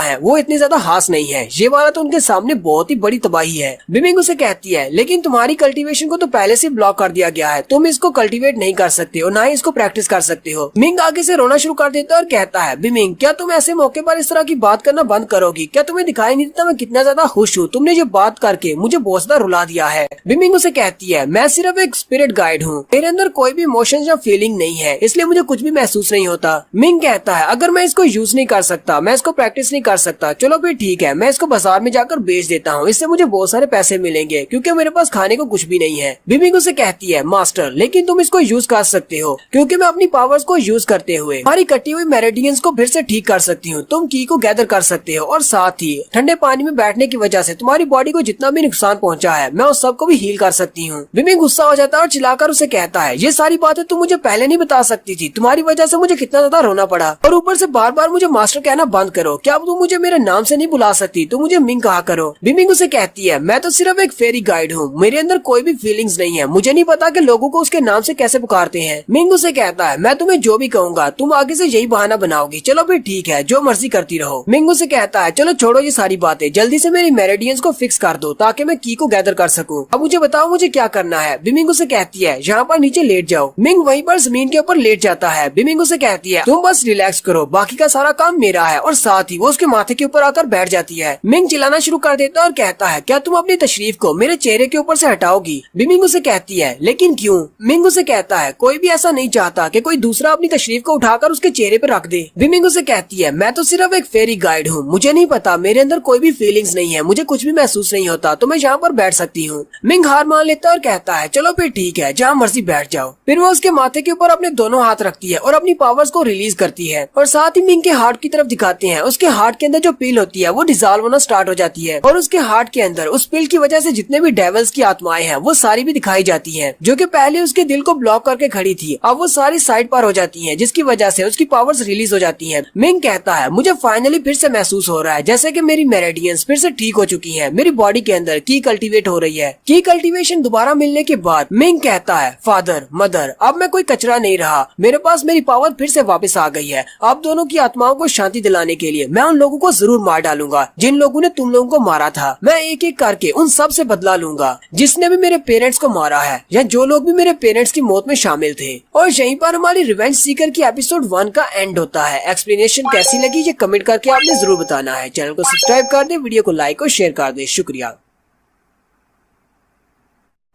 है वो इतने ज्यादा खास नहीं है। ये वाला तो उनके सामने बहुत ही बड़ी तबाही है। बिमिंग उसे कहती है, लेकिन तुम्हारी कल्टीवेशन को तो पहले से ब्लॉक कर दिया गया है, तुम इसको कल्टीवेट नहीं कर सकते हो, ना ही इसको प्रैक्टिस कर सकते हो। मिंग आगे से रोना शुरू कर देता है और कहता है, बिमिंग क्या तुम ऐसे मौके पर इस तरह की बात करना बंद करोगी? क्या तुम्हें दिखाई नहीं देता मैं कितना ज्यादा खुश हूँ? तुमने ये बात करके मुझे बहुत ज्यादा रुला दिया है। बिमिंग उसे कहती है, मैं सिर्फ एक स्पिरिट गाइड हूँ, मेरे अंदर कोई भी इमोशन या फीलिंग नहीं है, इसलिए मुझे कुछ भी महसूस नहीं होता। मिंग कहता है, अगर मैं इसको यूज नहीं कर सकता, मैं इसको प्रैक्टिस नहीं कर सकता, चलो फिर ठीक है, मैं इसको बाजार में जाकर बेच देता हूँ, इससे मुझे बहुत सारे पैसे मिलेंगे, क्योंकि मेरे पास खाने को कुछ भी नहीं है। बिमिंग उसे कहती है, मास्टर लेकिन तुम इसको यूज कर सकते हो, क्योंकि मैं अपनी पावर्स को यूज करते हुए हमारी कटी हुई मेरिडियंस को फिर से ठीक कर सकती हूँ। तुम की को गैदर कर सकते हो और साथ ही ठंडे पानी में बैठने की वजह से तुम्हारी बॉडी को जितना भी नुकसान पहुँचा है मैं उस सबको भी हील कर सकती हूँ। बिमिंग गुस्सा हो जाता है और चिल्लाकर उसे कहता है, ये सारी बातें तुम मुझे पहले नहीं बता सकती थी, तुम्हारी वजह से मुझे कितना ज्यादा रोना पड़ा, और ऊपर से बार बार मुझे मास्टर कहना बंद करो। क्या तुम मुझे मेरे नाम से नहीं बुला सकती, तुम मुझे मिंग कहा करो। बिमिंग उसे कहती है, मैं तो सिर्फ एक फेरी गाइड हूँ, मेरे अंदर कोई भी फीलिंग्स नहीं है, मुझे नहीं पता कि लोगों को उसके नाम से कैसे पुकारते हैं। मिंग उसे कहता है, मैं तुम्हें जो भी कहूंगा तुम आगे से यही बहाना बनाओगी, चलो फिर ठीक है, जो मर्जी करती रहो। मिंग उसे कहता है, चलो छोड़ो ये सारी बातें, जल्दी से मेरी मेरिडियंस को फिक्स कर दो ताकि मैं की को गैदर कर सकूं। अब मुझे बताओ मुझे क्या करना है। बिमिंग उसे कहती है, यहाँ पर नीचे लेट जाओ। मिंग वहीं पर जमीन के ऊपर लेट जाता है। बिमिंग उसे कहती है, तुम बस रिलैक्स करो, बाकी का सारा काम मेरा है, और साथ ही वो उसके माथे के ऊपर आकर बैठ जाती है। मिंग चिल्लाना शुरू कर देता है और कहता है, क्या तुम अपनी तशरीफ को मेरे चेहरे के ऊपर से हटाओगी? बिमिंग उसे कहती है, लेकिन क्यों? मिंग उसे कहता है, कोई भी ऐसा नहीं चाहता कि कोई दूसरा अपनी तशरीफ को उठाकर उसके चेहरे पर रख दे। बिमिंग उसे कहती है, मैं तो सिर्फ एक फेरी गाइड हूँ, मुझे नहीं पता, मेरे अंदर कोई भी फीलिंग्स नहीं है, मुझे कुछ भी महसूस नहीं होता, तो मैं यहाँ पर बैठ सकती हूँ। मिंग हार मान लेता है और कहता है, चलो फिर ठीक है, जहाँ मर्जी बैठ जाओ। फिर वो उसके माथे के ऊपर अपने दोनों हाथ रखती है और अपनी पावर्स को रिलीज करती है, और साथ ही मिंग के हार्ट की तरफ दिखाते हैं। उसके हार्ट के अंदर जो पिल होती है वो डिसॉल्व होना स्टार्ट हो जाती है, और उसके हार्ट के अंदर उस पिल की वजह से जितने भी डेविल्स की आत्माएं हैं वो सारी भी दिखाई जाती हैं, जो कि पहले उसके दिल को ब्लॉक करके खड़ी थी, अब वो सारी साइड पर हो जाती हैं, जिसकी वजह से उसकी पावर्स रिलीज हो जाती हैं। मिंग कहता है, मुझे फाइनली फिर से महसूस हो रहा है जैसे कि मेरी मेरिडियंस फिर से ठीक हो चुकी हैं, मेरी बॉडी के अंदर की कल्टीवेट हो रही है। की कल्टीवेशन दोबारा मिलने के बाद मिंग कहता है, फादर मदर अब मैं कोई कचरा नहीं रहा, मेरे पास मेरी पावर फिर से वापस आ गई है। अब दोनों की आत्माओं को शांति दिलाने के लिए मैं उन लोगों को जरूर मार डालूंगा जिन लोगों ने तुम लोगों को मारा था। मैं एक एक करके उन सब से बदला लूंगा जिसने भी मेरे पेरेंट्स को मारा है या जो लोग भी मेरे पेरेंट्स की मौत में शामिल थे। और यहीं पर हमारी रिवेंज सीकर की एपिसोड 1 का एंड होता है। एक्सप्लेनेशन कैसी लगी ये कमेंट करके आपने जरूर बताना है। चैनल को सब्सक्राइब कर दे, वीडियो को लाइक और शेयर कर दे। शुक्रिया।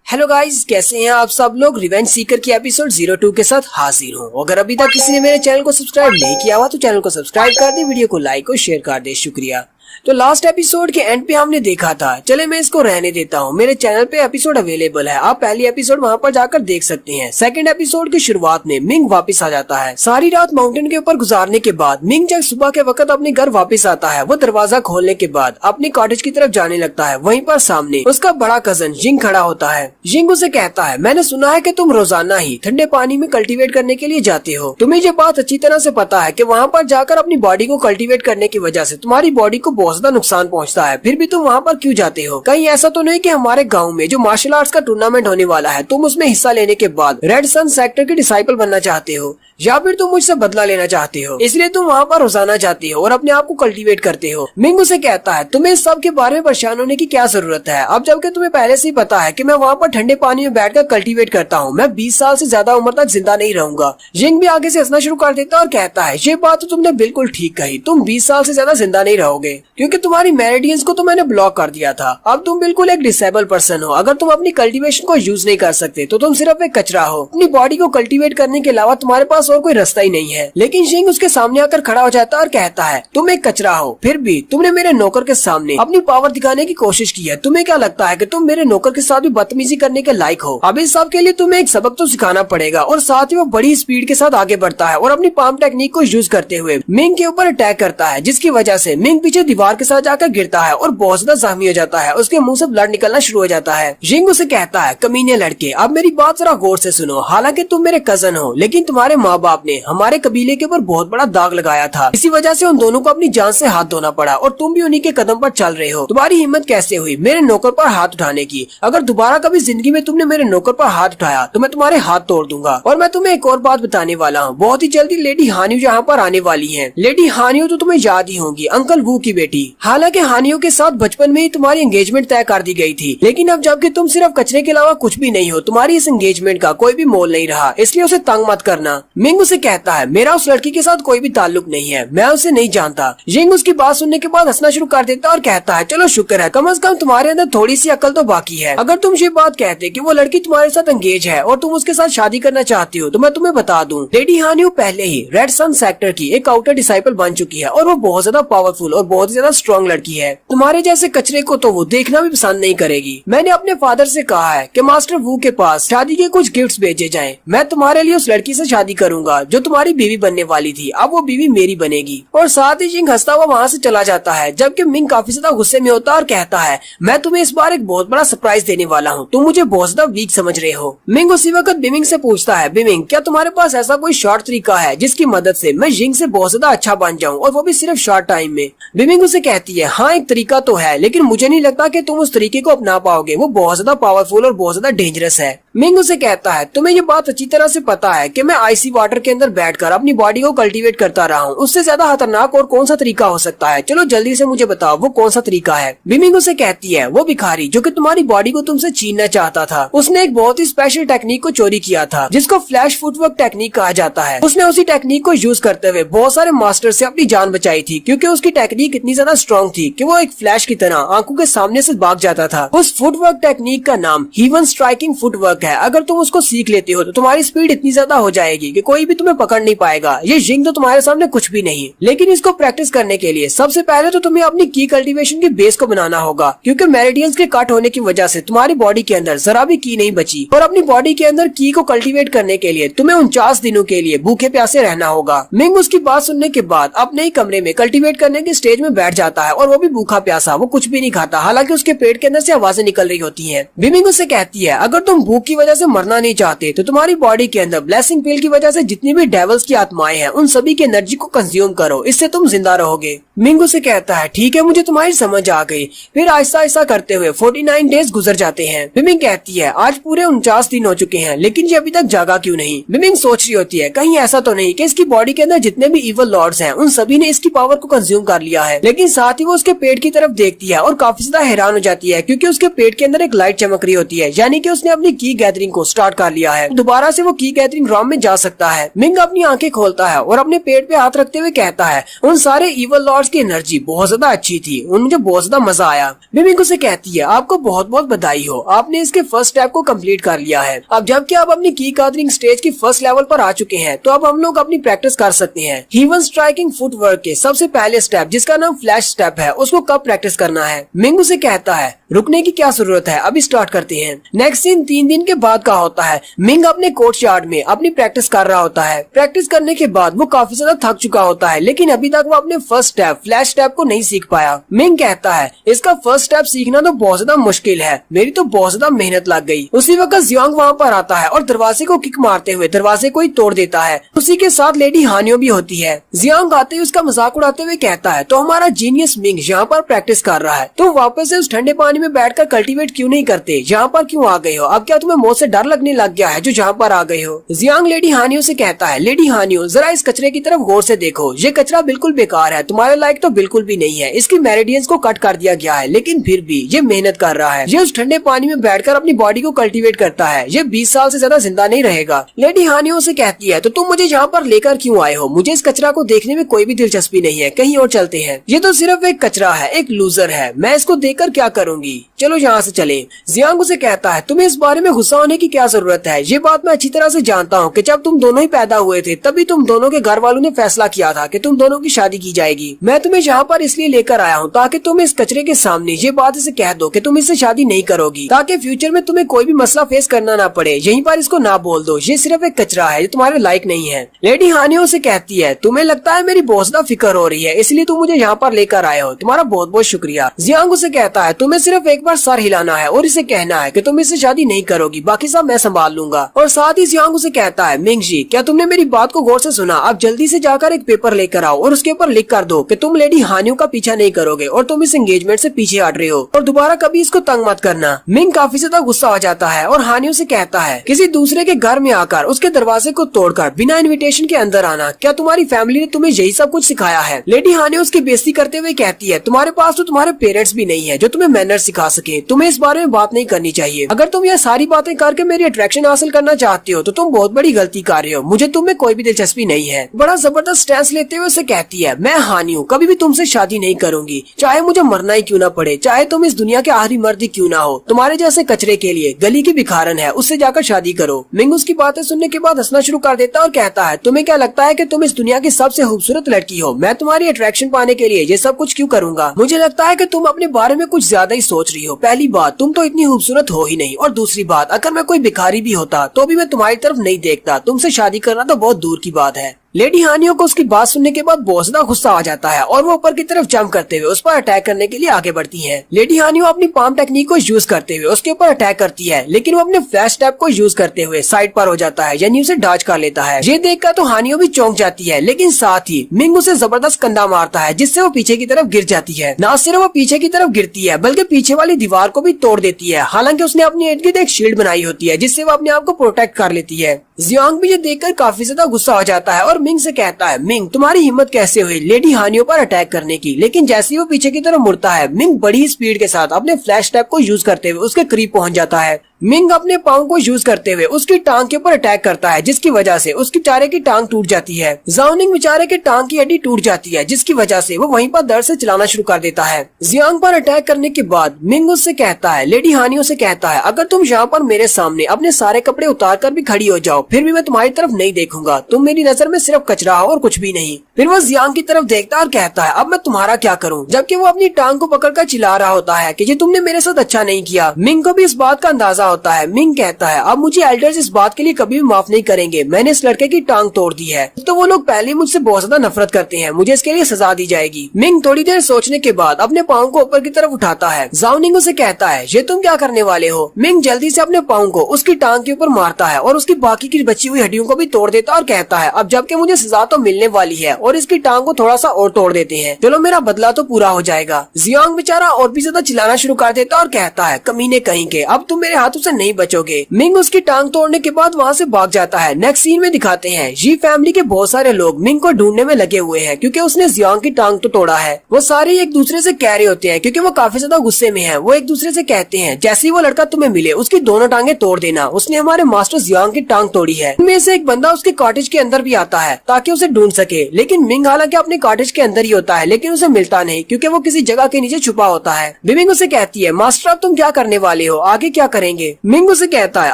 हेलो गाइस, कैसे हैं आप सब लोग? रिवेंज सीकर की एपिसोड 02 के साथ हाजिर हूँ। अगर अभी तक किसी ने मेरे चैनल को सब्सक्राइब नहीं किया हुआ तो चैनल को सब्सक्राइब कर दे, वीडियो को लाइक और शेयर कर दे। शुक्रिया। तो लास्ट एपिसोड के एंड पे हमने देखा था, चले मैं इसको रहने देता हूँ, मेरे चैनल पे एपिसोड अवेलेबल है, आप पहली एपिसोड वहाँ पर जाकर देख सकते हैं। सेकंड एपिसोड की शुरुआत में मिंग वापस आ जाता है। सारी रात माउंटेन के ऊपर गुजारने के बाद मिंग जब सुबह के वक्त अपने घर वापस आता है, वो दरवाजा खोलने के बाद अपनी कॉटेज की तरफ जाने लगता है। वहीं पर सामने उसका बड़ा कजन जिंग खड़ा होता है। जिंग उसे कहता है, मैंने सुना है कि तुम रोजाना ही ठंडे पानी में कल्टीवेट करने के लिए जाते हो, तुम्हें ये बात अच्छी तरह से पता है कि वहाँ पर जाकर अपनी बॉडी को कल्टीवेट करने की वजह से तुम्हारी बॉडी को बहुत ज्यादा नुकसान पहुँचता है, फिर भी तुम वहाँ पर क्यों जाते हो? कहीं ऐसा तो नहीं कि हमारे गांव में जो मार्शल आर्ट्स का टूर्नामेंट होने वाला है, तुम उसमें हिस्सा लेने के बाद रेड सन सेक्टर के डिसाइपल बनना चाहते हो, या फिर तुम मुझसे बदला लेना चाहते हो, इसलिए तुम वहाँ पर रोजाना जाते हो और अपने आप को कल्टीवेट करते हो? मिंग उसे कहता है, तुम्हें इस सब के बारे में परेशान होने की क्या जरूरत है? अब जबकि तुम्हें पहले से ही पता है कि मैं वहाँ पर ठंडे पानी में बैठकर कल्टीवेट करता हूँ, मैं 20 साल से ज्यादा उम्र तक जिंदा नहीं रहूंगा। जिंग भी आगे से हंसना शुरू कर देता है और कहता है, ये बात तो तुमने बिल्कुल ठीक कही, तुम 20 साल से ज्यादा जिंदा नहीं रहोगे, क्योंकि क्योंकि तुम्हारी मेरिडियंस को तो मैंने ब्लॉक कर दिया था। अब तुम बिल्कुल एक डिसेबल पर्सन हो। अगर तुम अपनी कल्टीवेशन को यूज नहीं कर सकते तो तुम सिर्फ एक कचरा हो। अपनी बॉडी को कल्टीवेट करने के अलावा तुम्हारे पास और कोई रास्ता ही नहीं है। लेकिन जिंग उसके सामने आकर खड़ा हो जाता है और कहता है तुम एक कचरा हो, फिर भी तुमने मेरे नौकर के सामने अपनी पावर दिखाने की कोशिश की है। तुम्हें क्या लगता है कि तुम मेरे नौकर के साथ भी बदतमीजी करने के लायक हो? अब इस सब के लिए तुम्हें एक सबक तो सिखाना पड़ेगा। और साथ ही वो बड़ी स्पीड के साथ आगे बढ़ता है और अपनी पाम टेक्निक को यूज करते हुए मिंग के ऊपर अटैक करता है, जिसकी वजह से मिंग पीछे दीवार के साथ जाकर गिरता है और बहुत ज्यादा जख्मी हो जाता है। उसके मुंह से ब्लड निकलना शुरू हो जाता है। जिंग उसे कहता है कमीने लड़के, अब मेरी बात जरा गौर से सुनो। हालांकि तुम मेरे कजन हो, लेकिन तुम्हारे माँ बाप ने हमारे कबीले के ऊपर बहुत बड़ा दाग लगाया था। इसी वजह से उन दोनों को अपनी जान से हाथ धोना पड़ा और तुम भी उन्हीं के कदम पर चल रहे हो। तुम्हारी हिम्मत कैसे हुई मेरे नौकर पर हाथ उठाने की? अगर दोबारा कभी जिंदगी में तुमने मेरे नौकर पर हाथ उठाया तो मैं तुम्हारे हाथ तोड़ दूंगा। और मैं तुम्हें एक और बात बताने वाला हूँ, बहुत ही जल्दी लेडी हानियो यहाँ पर आने वाली है। लेडी हानियो तो तुम्हें याद ही होंगी, अंकल वू की बेटी। हालांकि हानियो के साथ बचपन में ही तुम्हारी एंगेजमेंट तय कर दी गई थी, लेकिन अब जबकि तुम सिर्फ कचरे के अलावा कुछ भी नहीं हो, तुम्हारी इस एंगेजमेंट का कोई भी मोल नहीं रहा, इसलिए उसे तंग मत करना। मिंग उसे कहता है मेरा उस लड़की के साथ कोई भी ताल्लुक नहीं है, मैं उसे नहीं जानता। जिंग उसकी बात सुनने के बाद हंसना शुरू कर देता और कहता है चलो शुक्र है, कम से कम तुम्हारे अंदर थोड़ी सी अकल तो बाकी है। अगर तुम ये बात कहते कि वो लड़की तुम्हारे साथ एंगेज है और तुम उसके साथ शादी करना चाहती हो तो मैं तुम्हें बता दूं, लेडी हानियो पहले ही रेड सन सेक्टर की एक आउटर डिसाइपल बन चुकी है और वो बहुत ज्यादा पावरफुल और बहुत ज्यादा स्ट्रॉन्ग लड़की है। तुम्हारे जैसे कचरे को तो वो देखना भी पसंद नहीं करेगी। मैंने अपने फादर से कहा है कि मास्टर वू के पास शादी के कुछ गिफ्ट्स भेजे जाएं। मैं तुम्हारे लिए उस लड़की से शादी करूंगा जो तुम्हारी बीवी बनने वाली थी, अब वो बीवी मेरी बनेगी। और साथ ही जिंग हंसता हुआ वहाँ से चला जाता है, जबकि मिंग काफी ज्यादा गुस्से में होता है और कहता है मैं तुम्हें इस बार एक बहुत बड़ा सरप्राइज देने वाला हूँ, तुम मुझे बहुत ज्यादा वीक समझ रहे हो। मिंग उसी वक्त बिमिंग से पूछता है बिमिंग क्या तुम्हारे पास ऐसा कोई शॉर्ट तरीका है जिसकी मदद से मैं जिंग से बहुत ज्यादा अच्छा बन जाऊँ और वो भी सिर्फ शॉर्ट टाइम में? बिमिंग उसे कहती है हाँ एक तरीका तो है, लेकिन मुझे नहीं लगता कि तुम उस तरीके को अपना पाओगे, वो बहुत ज्यादा पावरफुल और बहुत ज्यादा डेंजरस है। मिंग उसे कहता है तुम्हें ये बात अच्छी तरह से पता है कि मैं आइसी वाटर के अंदर बैठकर अपनी बॉडी को कल्टीवेट करता रहा हूँ, उससे ज्यादा खतरनाक और कौन सा तरीका हो सकता है? चलो जल्दी से मुझे बताओ वो कौन सा तरीका है? बिमिंग उसे कहती है वो भिखारी जो कि तुम्हारी बॉडी को तुमसे छीनना चाहता था, उसने एक बहुत ही स्पेशल टेक्निक को चोरी किया था जिसको फ्लैश फुटवर्क टेक्निक कहा जाता है। उसने उसी टेक्निक को यूज करते हुए बहुत सारे मास्टर से अपनी जान बचाई थी, क्योंकि उसकी टेक्निक इतनी ज्यादा स्ट्रॉन्ग थी कि वो एक फ्लैश की तरह आंखों के सामने से भाग जाता था। उस फुटवर्क टेक्निक का नाम हीवन स्ट्राइकिंग फुटवर्क है। अगर तुम उसको सीख लेते हो तो तुम्हारी स्पीड इतनी ज्यादा हो जाएगी कि कोई भी तुम्हें पकड़ नहीं पाएगा। ये जिंग तो तुम्हारे सामने कुछ भी नहीं, लेकिन इसको प्रैक्टिस करने के लिए सबसे पहले तो तुम्हें अपनी की कल्टीवेशन की बेस को बनाना होगा, क्योंकि मेरिडियंस के कट होने की वजह से तुम्हारी बॉडी के अंदर जरा भी की नहीं बची। और अपनी बॉडी के अंदर की को कल्टीवेट करने के लिए तुम्हें 49 दिनों के लिए भूखे प्यासे रहना होगा। मिंग उसकी बात सुनने के बाद अपने ही कमरे में कल्टीवेट करने के स्टेज में बैठ जाता है और वो भी भूखा प्यासा, वो कुछ भी नहीं खाता, हालांकि उसके पेट के अंदर से आवाजें निकल रही होती हैं। बिमिंग उससे कहती है अगर तुम भूख की वजह से मरना नहीं चाहते तो तुम्हारी बॉडी के अंदर ब्लेसिंग पिल की वजह से जितनी भी डेविल्स की आत्माएं हैं उन सभी की एनर्जी को कंज्यूम करो, इससे तुम जिंदा रहोगे। मिंग उसे कहता है ठीक है मुझे तुम्हारी समझ आ गई। फिर आहिस्ता आहिस्ता करते हुए 49 डेज गुजर जाते हैं। बिमिंग कहती है आज पूरे 49 दिन हो चुके हैं, लेकिन ये अभी तक जागा क्यों नहीं? बिमिंग सोच रही होती है कहीं ऐसा तो नहीं कि इसकी बॉडी के अंदर जितने भी इवल लॉर्ड्स हैं उन सभी ने इसकी पावर को कंज्यूम कर लिया है। लेकिन साथ ही वो उसके पेट की तरफ देखती है और काफी ज्यादा हैरान हो जाती है, क्योंकि उसके पेट के अंदर एक लाइट चमक रही होती है, यानी कि उसने अपनी की गैदरिंग को स्टार्ट कर लिया है। दोबारा से वो की गैदरिंग रॉम में जा सकता है। मिंग अपनी आंखें खोलता है और अपने पेट पे हाथ रखते हुए कहता है उन सारे इवल लॉर्ड्स की एनर्जी बहुत ज्यादा अच्छी थी, मुझे बहुत ज्यादा मजा आया। मिंग उसे कहती है आपको बहुत बहुत बधाई हो, आपने इसके फर्स्ट स्टेप को कंप्लीट कर लिया है। अब जबकि आप अपनी की गैदरिंग स्टेज की फर्स्ट लेवल पर आ चुके हैं तो अब हम लोग अपनी प्रैक्टिस कर सकते हैं। हीवन स्ट्राइकिंग फुटवर्क के सबसे पहले स्टेप जिसका नाम फ्लैश स्टेप है उसको कब प्रैक्टिस करना है? मिंग उसे कहता है रुकने की क्या जरूरत है, अभी स्टार्ट करते हैं। नेक्स्ट सीन 3 दिन के बाद का होता है। मिंग अपने कोर्ट यार्ड में अपनी प्रैक्टिस कर रहा होता है। प्रैक्टिस करने के बाद वो काफी ज्यादा थक चुका होता है, लेकिन अभी तक वो अपने फर्स्ट स्टेप फ्लैश स्टेप को नहीं सीख पाया। मिंग कहता है इसका फर्स्ट स्टेप सीखना तो बहुत ज्यादा मुश्किल है, मेरी तो बहुत ज्यादा मेहनत लग गई। उसी वक्त जियांग वहाँ पर आता है और दरवाजे को किक मारते हुए दरवाजे को ही तोड़ देता है। उसी के साथ लेडी हानियो भी होती है। जियांग आते हुए उसका मजाक उड़ाते हुए कहता है तो हमारा जीनियस मिंग यहाँ पर प्रैक्टिस कर रहा है, तो वापस से उस ठंडे पानी में बैठकर कल्टीवेट क्यों नहीं करते? यहाँ पर क्यों आ गए हो? अब क्या तुम्हें मौत से डर लगने लग गया है जो जहाँ पर आ गए हो? जियांग लेडी हानियो से कहता है लेडी हानियो जरा इस कचरे की तरफ गौर से देखो, ये कचरा बिल्कुल बेकार है, तुम्हारे लायक तो बिल्कुल भी नहीं है। इसकी मेरिडियंस को कट कर दिया गया है, लेकिन फिर भी ये मेहनत कर रहा है। ये उस ठंडे पानी में बैठकर अपनी बॉडी को कल्टीवेट करता है। ये 20 साल से ज्यादा जिंदा नहीं रहेगा। लेडी हानियो से कहती है तो तुम मुझे यहाँ पर लेकर क्यों आए हो? मुझे इस कचरा को देखने में कोई भी दिलचस्पी नहीं है, कहीं और चलते हैं। ये तो सिर्फ एक कचरा है, एक लूजर है, मैं इसको देखकर क्या करूंगी, चलो यहाँ से चले। जियांग उसे कहता है तुम्हें इस बारे में गुस्सा होने की क्या जरूरत है, ये बात मैं अच्छी तरह से जानता हूँ कि जब तुम दोनों ही पैदा हुए थे तभी तुम दोनों के घर वालों ने फैसला किया था कि तुम दोनों की शादी की जाएगी। मैं तुम्हें यहाँ पर इसलिए लेकर आया हूँ ताकि तुम इस कचरे के सामने ये बात इसे कह दो कि तुम इससे शादी नहीं करोगी, ताकि फ्यूचर में तुम्हें कोई भी मसला फेस करना ना पड़े। यहीं पर इसको ना बोल दो, ये सिर्फ एक कचरा है, ये तुम्हारे लायक नहीं है। लेडी हानियो से कहती है तुम्हें लगता है मेरी बहुत ज्यादा फिक्र हो रही है इसलिए तुम मुझे यहाँ पर लेकर आए हो, तुम्हारा बहुत बहुत शुक्रिया। जियांग उसे कहता है तुम्हें सिर्फ एक बार सर हिलाना है और इसे कहना है कि तुम इससे शादी नहीं करोगी, बाकी सब मैं संभाल लूंगा। और साथ ही जियांग उसे कहता है मिंग जी क्या तुमने मेरी बात को गौर से सुना, अब जल्दी से जाकर एक पेपर लेकर आओ और उसके ऊपर लिख कर दो कि तुम लेडी हानियो का पीछा नहीं करोगे और तुम इस एंगेजमेंट से पीछे हट रहे हो और दोबारा कभी इसको तंग मत करना। मिंग काफी ज्यादा गुस्सा हो जाता है और हानियो से कहता है किसी दूसरे के घर में आकर उसके दरवाजे को तोड़कर बिना इन्विटेशन के अंदर आना, क्या तुम्हारी फैमिली ने तुम्हें यही सब कुछ सिखाया है। लेडी हानियो उसकी बेइज्जती करते हुए कहती है तुम्हारे पास तो तुम्हारे पेरेंट्स भी नहीं है जो तुम्हें मैनर सिखा सके, तुम्हें इस बारे में बात नहीं करनी चाहिए। अगर तुम ये सारी बातें करके मेरी अट्रैक्शन हासिल करना चाहती हो तो तुम बहुत बड़ी गलती कर रहे हो, मुझे तुम में कोई भी दिलचस्पी नहीं है। बड़ा जबरदस्त स्टैंस लेते हुए उसे कहती है मैं हानियो कभी भी तुमसे शादी नहीं करूंगी, चाहे मुझे मरना ही क्यों ना पड़े, चाहे तुम इस दुनिया के आखिरी मर्द ही क्यों ना हो, तुम्हारे जैसे कचरे के लिए गली की भिखारन है, उससे जाकर शादी करो। मिंग उसकी बातें सुनने के बाद हंसना शुरू कर देता और कहता है तुम्हें क्या लगता है कि तुम इस दुनिया की सबसे खूबसूरत लड़की हो, मैं तुम्हारी अट्रैक्शन पाने के लिए ये सब कुछ क्यों करूंगा। मुझे लगता है कि तुम अपने बारे में कुछ ज्यादा ही सोच रही हो। पहली बात तुम तो इतनी खूबसूरत हो ही नहीं, और दूसरी बात अगर मैं कोई भिखारी भी होता तो भी मैं तुम्हारी तरफ नहीं देखता, तुमसे शादी करना तो बहुत दूर की बात है। लेडी हानियो को उसकी बात सुनने के बाद बहुत ज्यादा गुस्सा आ जाता है और वो ऊपर की तरफ जंप करते हुए उस पर अटैक करने के लिए आगे बढ़ती है। लेडी हानियो अपनी पाम टेक्निक को यूज करते हुए उसके ऊपर अटैक करती है, लेकिन वो अपने फ्लैश स्टेप को यूज करते हुए साइड पर हो जाता है, यानी उसे डॉज कर लेता है। ये देखकर तो हानियो भी चौंक जाती है, लेकिन साथ ही मिंग उसे जबरदस्त कंधा मारता है जिससे वो पीछे की तरफ गिर जाती है। न सिर्फ वो पीछे की तरफ गिरती है बल्कि पीछे वाली दीवार को भी तोड़ देती है, हालांकि उसने अपने इर्द गिर्द एक शील्ड बनाई होती है जिससे वो अपने आप को प्रोटेक्ट कर लेती है। जियांग भी ये देखकर काफी ज्यादा गुस्सा हो जाता है और मिंग से कहता है मिंग तुम्हारी हिम्मत कैसे हुई लेडी हानियो पर अटैक करने की। लेकिन जैसे ही वो पीछे की तरफ मुड़ता है मिंग बड़ी स्पीड के साथ अपने फ्लैश टैप को यूज करते हुए उसके करीब पहुंच जाता है। मिंग अपने पाँव को यूज करते हुए उसकी टांग के ऊपर अटैक करता है जिसकी वजह से उसकी बेचारे की टांग टूट जाती है। जाओनिंग बेचारे के टांग की हड्डी टूट जाती है जिसकी वजह से वो वहीं पर दर्द से चलाना शुरू कर देता है। जियांग पर अटैक करने के बाद मिंग उससे कहता है लेडी हानियो से कहता है अगर तुम यहाँ पर मेरे सामने अपने सारे कपड़े उतार कर भी खड़ी हो जाओ फिर भी मैं तुम्हारी तरफ नहीं देखूंगा, तुम मेरी नजर में सिर्फ कचरा हो और कुछ भी नहीं। फिर वो जियांग की तरफ देखता और कहता है अब मैं तुम्हारा क्या करूँ, जबकि वो अपनी टांग को पकड़कर चिल्ला रहा होता है कि ये तुमने मेरे साथ अच्छा नहीं किया। मिंग को भी इस बात का अंदाजा होता है। मिंग कहता है अब मुझे एल्डर्स इस बात के लिए कभी भी माफ नहीं करेंगे, मैंने इस लड़के की टांग तोड़ दी है तो वो लोग पहले मुझसे बहुत ज्यादा नफरत करते हैं, मुझे इसके लिए सजा दी जाएगी। मिंग थोड़ी देर सोचने के बाद अपने पाँव को ऊपर की तरफ उठाता है। जाओनिंग उसे कहता है ये तुम क्या करने वाले हो। मिंग जल्दी से अपने पाँव को उसकी टांग के ऊपर मारता है और उसकी बाकी की बची हुई हड्डियों को भी तोड़ देता और कहता है अब जबकि मुझे सजा तो मिलने वाली है और इसकी टांग को थोड़ा सा और तोड़ देते हैं, चलो मेरा बदला तो पूरा हो जाएगा। जियांग बेचारा और भी ज्यादा चिल्लाना शुरू कर देता और कहता है कमीने कहीं के, अब तुम मेरे हाथों से नहीं बचोगे। मिंग उसकी टांग तोड़ने के बाद वहाँ से भाग जाता है। नेक्स्ट सीन में दिखाते हैं जी फैमिली के बहुत सारे लोग मिंग को ढूंढने में लगे हुए हैं क्योंकि उसने जियांग की टांग तो तोड़ा है। वो सारे एक दूसरे से कह रहे होते हैं क्योंकि वो काफी ज्यादा गुस्से में है। वो एक दूसरे से कहते हैं जैसे ही वो लड़का तुम्हें मिले उसकी दोनों टांगे तोड़ देना, उसने हमारे मास्टर जियांग की टांग तोड़ी है। इनमें से एक बंदा उसके कॉटेज के अंदर भी आता है ताकि उसे ढूंढ सके, लेकिन मिंग हालांकि अपने कॉटेज के अंदर ही होता है लेकिन उसे मिलता नहीं क्योंकि वो किसी जगह के नीचे छुपा होता है। मिंग उसे कहती है मास्टर अब तुम क्या करने वाले हो, आगे क्या करेंगे। मिंग उसे कहता है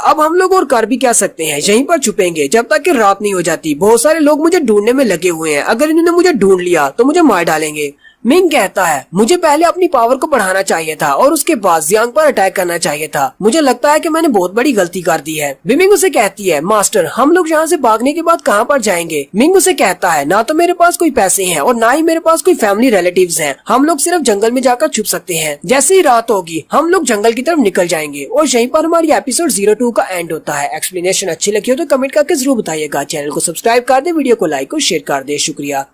अब हम लोग और कर भी क्या सकते हैं, यहीं पर छुपेंगे जब तक कि रात नहीं हो जाती। बहुत सारे लोग मुझे ढूंढने में लगे हुए हैं, अगर इन्होंने मुझे ढूंढ लिया तो मुझे मार डालेंगे। मिंग कहता है मुझे पहले अपनी पावर को बढ़ाना चाहिए था और उसके बाद जियांग पर अटैक करना चाहिए था, मुझे लगता है कि मैंने बहुत बड़ी गलती कर दी है। मिंग उसे कहती है मास्टर हम लोग यहाँ से भागने के बाद कहाँ पर जाएंगे। मिंग उसे कहता है ना तो मेरे पास कोई पैसे हैं और ना ही मेरे पास कोई फैमिली रिलेटिव्स हैं, हम लोग सिर्फ जंगल में जाकर छुप सकते हैं। जैसे ही रात होगी हम लोग जंगल की तरफ निकल जाएंगे और यहीं पर हमारी एपिसोड 02 का एंड होता है। एक्सप्लेनेशन अच्छी लगी हो तो कमेंट करके जरूर बताइएगा। चैनल को सब्सक्राइब कर दे, वीडियो को लाइक और शेयर कर दे। शुक्रिया।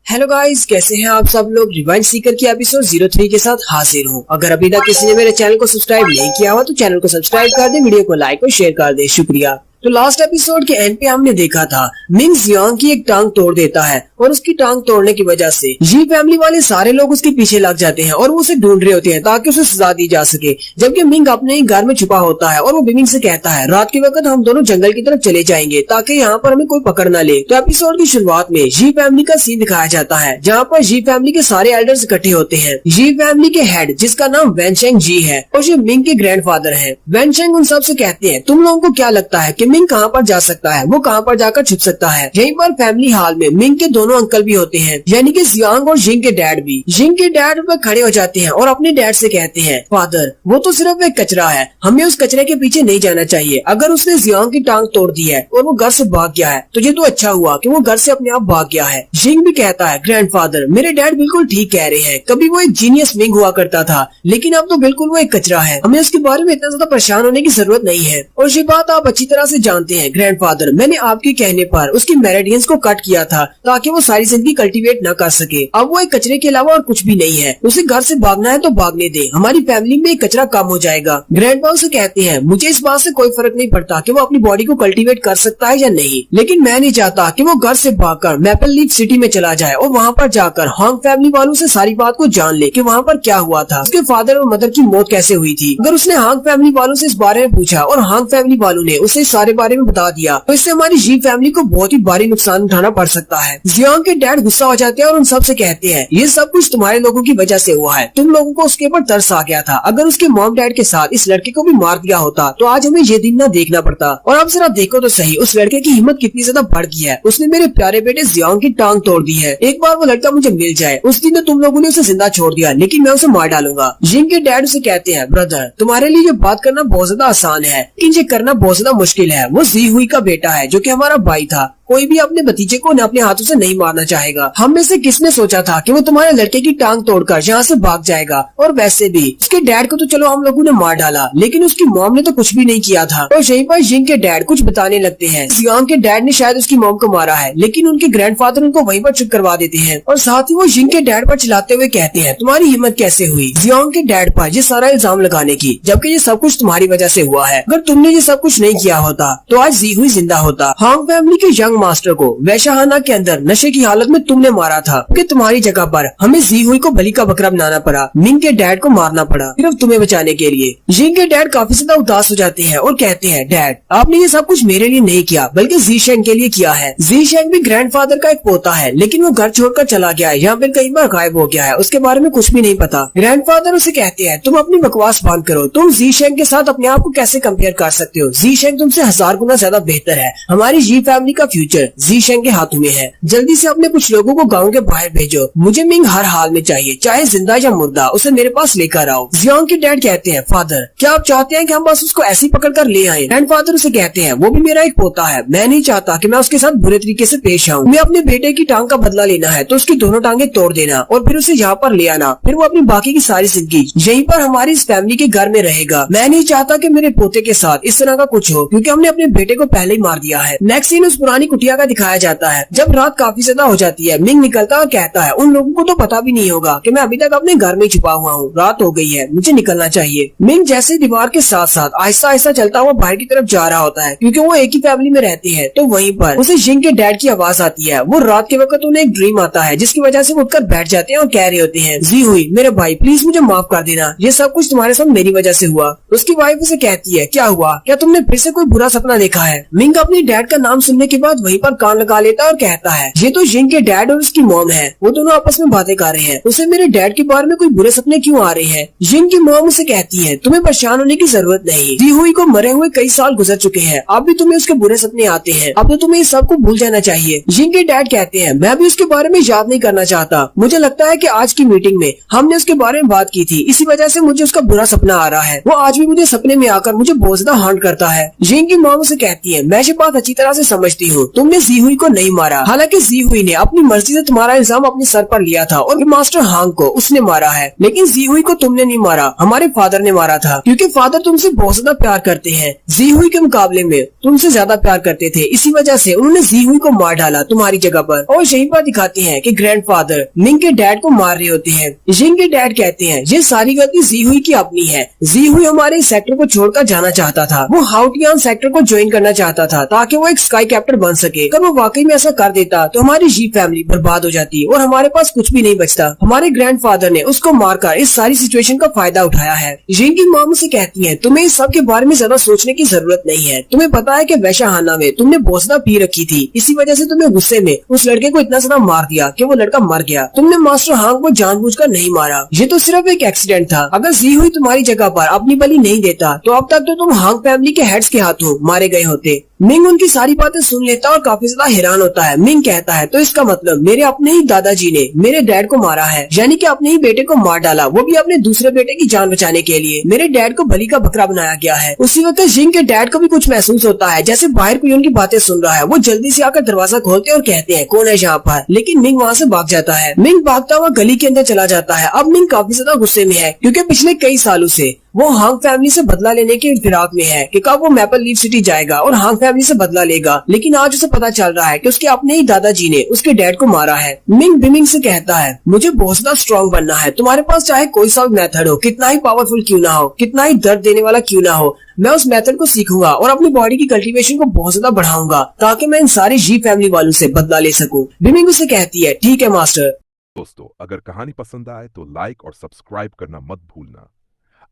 हेलो गाइस, कैसे हैं आप सब लोग। रिवाइंड सीकर की एपिसोड 03 के साथ हाजिर हूँ। अगर अभी तक किसी ने मेरे चैनल को सब्सक्राइब नहीं किया हुआ तो चैनल को सब्सक्राइब कर दे, वीडियो को लाइक और शेयर कर दे। शुक्रिया। तो लास्ट एपिसोड के एंड पे हमने देखा था मिंग जियांग की एक टांग तोड़ देता है और उसकी टांग तोड़ने की वजह से जी फैमिली वाले सारे लोग उसके पीछे लग जाते हैं और वो उसे ढूंढ रहे होते हैं ताकि उसे सजा दी जा सके। जबकि मिंग अपने ही घर में छुपा होता है और वो बिमिंग से कहता है रात के वक्त हम दोनों जंगल की तरफ चले जाएंगे ताकि यहाँ पर हमें कोई पकड़ न ले। तो एपिसोड की शुरुआत में जी फैमिली का सीन दिखाया जाता है जहाँ पर जी फैमिली के सारे एल्डर्स इकट्ठे होते हैं। जी फैमिली के हेड जिसका नाम वैनशेंग जी है और जो मिंग के ग्रैंडफादर है। वैनशेंग उन सब से कहते हैं तुम लोगों को क्या लगता है कि मिंग कहाँ पर जा सकता है, वो कहाँ पर जाकर छुप सकता है। यहीं पर फैमिली हॉल में मिंग के दोनों अंकल भी होते हैं यानी कि जियांग और जिंग के डैड भी। जिंग के डैड पर खड़े हो जाते हैं और अपने डैड से कहते हैं फादर वो तो सिर्फ एक कचरा है, हमें उस कचरे के पीछे नहीं जाना चाहिए। अगर उसने जियांग की टांग तोड़ दी है और वो घर से भाग गया है तो ये तो अच्छा हुआ कि वो घर से अपने आप भाग गया है। जिंग भी कहता है ग्रैंडफादर मेरे डैड बिल्कुल ठीक कह रहे हैं, कभी वो एक जीनियस मिंग हुआ करता था लेकिन अब तो बिल्कुल वो एक कचरा है, हमें उसके बारे में इतना ज्यादा परेशान होने की जरूरत नहीं है। और ये बात आप अच्छी तरह से जानते हैं ग्रैंडफादर, मैंने आपके कहने पर उसकी मेरिडियंस को कट किया था ताकि वो सारी जिंदगी कल्टीवेट न कर सके। अब वो एक कचरे के अलावा और कुछ भी नहीं है, उसे घर से भागना है तो भागने दे, हमारी फैमिली में एक कचरा कम हो जाएगा। ग्रैंडपा उसे कहते हैं मुझे इस बात से कोई फर्क नहीं पड़ता कि वो अपनी बॉडी को कल्टीवेट कर सकता है या नहीं, लेकिन मैं नहीं चाहता कि वो घर से भागकर मैपल लीफ सिटी में चला जाए और वहाँ पर जाकर हांग फैमिली वालों से सारी बात को जान ले कि वहाँ पर क्या हुआ था, उसके फादर और मदर की मौत कैसे हुई थी। अगर उसने हांग फैमिली वालों से इस बारे में पूछा और हांग फैमिली वालों ने उसे सारे बारे में बता दिया तो इससे हमारी जी फैमिली को बहुत ही भारी नुकसान उठाना पड़ सकता है। जियांग के डैड गुस्सा हो जाते हैं और उन सब से कहते हैं ये सब कुछ तुम्हारे लोगों की वजह से हुआ है, तुम लोगों को उसके ऊपर तरस आ गया था। अगर उसके मॉम डैड के साथ इस लड़के को भी मार दिया होता तो आज हमें ये दिन न देखना पड़ता। और अब जरा देखो तो सही उस लड़के की हिम्मत कितनी ज्यादा बढ़ गई है, उसने मेरे प्यारे बेटे जियांग की टांग तोड़ दी है। एक बार वो लड़का मुझे मिल जाए, उस दिन तो तुम लोगों ने उसे जिंदा छोड़ दिया लेकिन मैं उसे मार डालूंगा। जिंग के डैड उसे कहते हैं ब्रदर तुम्हारे लिए ये बात करना बहुत ज्यादा आसान है लेकिन ये करना बहुत ज्यादा मुश्किल है। वो जी हुई का बेटा है जो कि हमारा भाई था, कोई भी अपने भतीजे को अपने हाथों से नहीं मारना चाहेगा। हम में से किसने सोचा था कि वो तुम्हारे लड़के की टांग तोड़कर यहाँ से भाग जाएगा। और वैसे भी उसके डैड को तो चलो हम लोगों ने मार डाला लेकिन उसकी मॉम ने तो कुछ भी नहीं किया था। और यहीं पर जिंग के डैड कुछ बताने लगते हैं जियांग के डैड ने शायद उसकी मॉम को मारा है लेकिन उनके ग्रैंडफादर उनको वहीं पर चुप करवा देते हैं और साथ ही वो जिंग के डैड पर चिल्लाते हुए कहते हैं तुम्हारी हिम्मत कैसे हुई जियांग के डैड पर ये सारा इल्जाम लगाने की, जबकि ये सब कुछ तुम्हारी वजह से हुआ है। अगर तुमने ये सब कुछ नहीं किया होता तो आज जी हुई जिंदा होता। हांग फैमिली के यंग मास्टर को वैशाहाना के अंदर नशे की हालत में तुमने मारा था कि तुम्हारी जगह पर हमें जी हुई को बलि का बकरा बनाना पड़ा, मिंग के डैड को मारना पड़ा सिर्फ तुम्हें बचाने के लिए। जिंग के डैड काफी ज्यादा उदास हो जाते हैं और कहते हैं डैड आपने ये सब कुछ मेरे लिए नहीं किया बल्कि जी शेंग के लिए किया है। जी शेंग भी ग्रैंडफादर का एक पोता है लेकिन वो घर छोड़कर चला गया है या फिर कई बार गायब हो गया है, उसके बारे में कुछ भी नहीं पता। ग्रैंडफादर उसे कहते हैं तुम अपनी बकवास बंद करो, तुम जी शेंग के साथ अपने आप को कैसे कंपेयर कर सकते हो, जी शेंग तुमसे 1000 गुना ज्यादा बेहतर है। हमारी जी फैमिली का फ्यूचर जी शेंग के हाथों में है, जल्दी से अपने कुछ लोगों को गाँव के बाहर भेजो, मुझे मिंग हर हाल में चाहिए, चाहे जिंदा या मुर्दा, उसे मेरे पास लेकर आओ। जियांग के डैड कहते हैं फादर क्या आप चाहते हैं कि हम बस उसको ऐसे ही पकड़ कर ले आए। ग्रैंडफादर उसे कहते हैं वो भी मेरा एक पोता है, मैं नहीं चाहता कि मैं उसके साथ बुरे तरीके से पेश आऊँ। मैं अपने बेटे की टांग का बदला लेना है तो उसकी दोनों टांगे तोड़ देना और फिर उसे यहाँ पर ले आना, फिर वो अपनी बाकी की सारी जिंदगी यहीं पर हमारी इस फैमिली के घर में रहेगा। मैं नहीं चाहता कि मेरे पोते के साथ इस तरह का कुछ हो क्योंकि हमने अपने बेटे को पहले ही मार दिया है। नेक्स्ट सीन उस पुरानी कुटिया का दिखाया जाता है जब रात काफी ज्यादा हो जाती है। मिंग निकलता और कहता है उन लोगों को तो पता भी नहीं होगा कि मैं अभी तक अपने घर में छुपा हुआ हूँ, रात हो गई है, मुझे निकलना चाहिए। मिंग जैसे दीवार के साथ साथ आहिस्ता आहिस्ता चलता हुआ बाहर की तरफ जा रहा होता है क्योंकि वो एक ही फैमिली में रहते हैं। तो वहीं पर उसे जिंग के डैड की आवाज आती है। वो रात के वक्त उन्हें एक ड्रीम आता है जिसकी वजह से वो उठकर बैठ जाते हैं और कह रहे होते हैं जी हुई मेरे भाई प्लीज मुझे माफ कर देना, ये सब कुछ तुम्हारे साथ मेरी वजह से हुआ। उसकी वाइफ उसे कहती है क्या हुआ, क्या तुमने फिर से कोई बुरा सपना देखा है। मिंग अपने डैड का नाम सुनने के बाद वहीं पर कान लगा लेता है और कहता है ये तो जिंग के डैड और उसकी मॉम है, वो दोनों आपस में बातें कर रहे हैं, उसे मेरे डैड के बारे में कोई बुरे सपने क्यों आ रहे हैं। जिंग की मॉम उसे कहती है तुम्हें परेशान होने की जरूरत नहीं, जी हुई को मरे हुए कई साल गुजर चुके हैं, अब भी तुम्हें उसके बुरे सपने आते हैं, अब तो तुम्हें इस सब को भूल जाना चाहिए। जिंग के डैड कहते हैं मैं भी उसके बारे में याद नहीं करना चाहता, मुझे लगता है कि आज की मीटिंग में हमने उसके बारे में बात की थी, इसी वजह से मुझे उसका बुरा सपना आ रहा है, वो आज भी मुझे सपने में आकर मुझे बहुत ज्यादा हार्ट करता है। जिंग की मॉम उसे कहती है मैं ये बात अच्छी तरह से समझती हूँ तुमने जी हुई को नहीं मारा। हालांकि जी हुई ने अपनी मर्जी से तुम्हारा इल्जाम अपने सर पर लिया था और मास्टर हांग को उसने मारा है, लेकिन जी हुई को तुमने नहीं मारा, हमारे फादर ने मारा था, क्योंकि फादर तुमसे बहुत ज्यादा प्यार करते हैं, जी हुई के मुकाबले में तुमसे ज्यादा प्यार करते थे। इसी वजह से उन्होंने जी हुई को मार डाला तुम्हारी जगह पर। और यही बात दिखाती है कि ग्रैंडफादर मिंग के डैड को मार रहे होते हैं। जिंग के डैड कहते हैं ये सारी गलती जी हुई की अपनी है। जी हुई हमारे सेक्टर को छोड़कर जाना चाहता था, वो हाउटियान सेक्टर को ज्वाइन करना चाहता था ताकि वो एक स्काई कैप्टन बन सके। अगर वो वाकई में ऐसा कर देता तो हमारी जी फैमिली बर्बाद हो जाती और हमारे पास कुछ भी नहीं बचता। हमारे ग्रैंडफादर ने उसको मारकर इस सारी सिचुएशन का फायदा उठाया है। जिंग की माँ मुझसे कहती है तुम्हें इस सब के बारे में ज्यादा सोचने की जरूरत नहीं है। तुम्हें पता है कि वैशाहाना में तुमने बहुत ज्यादा पी रखी थी, इसी वजह से तुमने गुस्से में उस लड़के को इतना ज्यादा मार दिया कि वो लड़का मर गया। तुमने मास्टर हांग को जानबूझकर नहीं मारा, ये तो सिर्फ एक एक्सीडेंट था। अगर जी हुई तुम्हारी जगह पर अपनी बलि नहीं देता तो अब तक तो तुम हांग फैमिली के हेड्स के हाथों मारे गए होते। मिंग उनकी सारी बातें सुन लेता और काफी ज्यादा हैरान होता है। मिंग कहता है तो इसका मतलब मेरे अपने ही दादाजी ने मेरे डैड को मारा है, यानी कि अपने ही बेटे को मार डाला, वो भी अपने दूसरे बेटे की जान बचाने के लिए। मेरे डैड को बलि का बकरा बनाया गया है। उसी वक्त जिंग के डैड को भी कुछ महसूस होता है, जैसे बाहर कोई उनकी बातें सुन रहा है। वो जल्दी से आकर दरवाजा खोलते और कहते हैं कौन है यहाँ पर, लेकिन मिंग वहाँ से भाग जाता है। मिंग भागता हुआ गली के अंदर चला जाता है। अब मिंग काफी ज्यादा गुस्से में है, क्योंकि पिछले कई सालों से वो हांग फैमिली से बदला लेने के फिराक में है कि कब वो मैपल लीफ सिटी जाएगा और हांग फैमिली से बदला लेगा। लेकिन आज उसे पता चल रहा है कि उसके अपने ही दादाजी ने उसके डैड को मारा है। मिंग बिमिंग से कहता है मुझे बहुत ज्यादा स्ट्रॉन्ग बनना है। तुम्हारे पास चाहे कोई सा मेथड हो, कितना ही पावरफुल क्यों ना हो, कितना ही दर्द देने वाला क्यों ना हो, मैं उस मेथड को सीखूंगा और अपनी बॉडी की कल्टीवेशन को बहुत ज्यादा बढ़ाऊंगा ताकि मैं इन सारे जी फैमिली वालों से बदला ले सकूं। बिमिंग उसे कहती है ठीक है मास्टर। दोस्तों, अगर कहानी पसंद आए तो लाइक और सब्सक्राइब करना मत भूलना।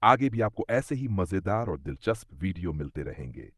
आगे भी आपको ऐसे ही मजेदार और दिलचस्प वीडियो मिलते रहेंगे।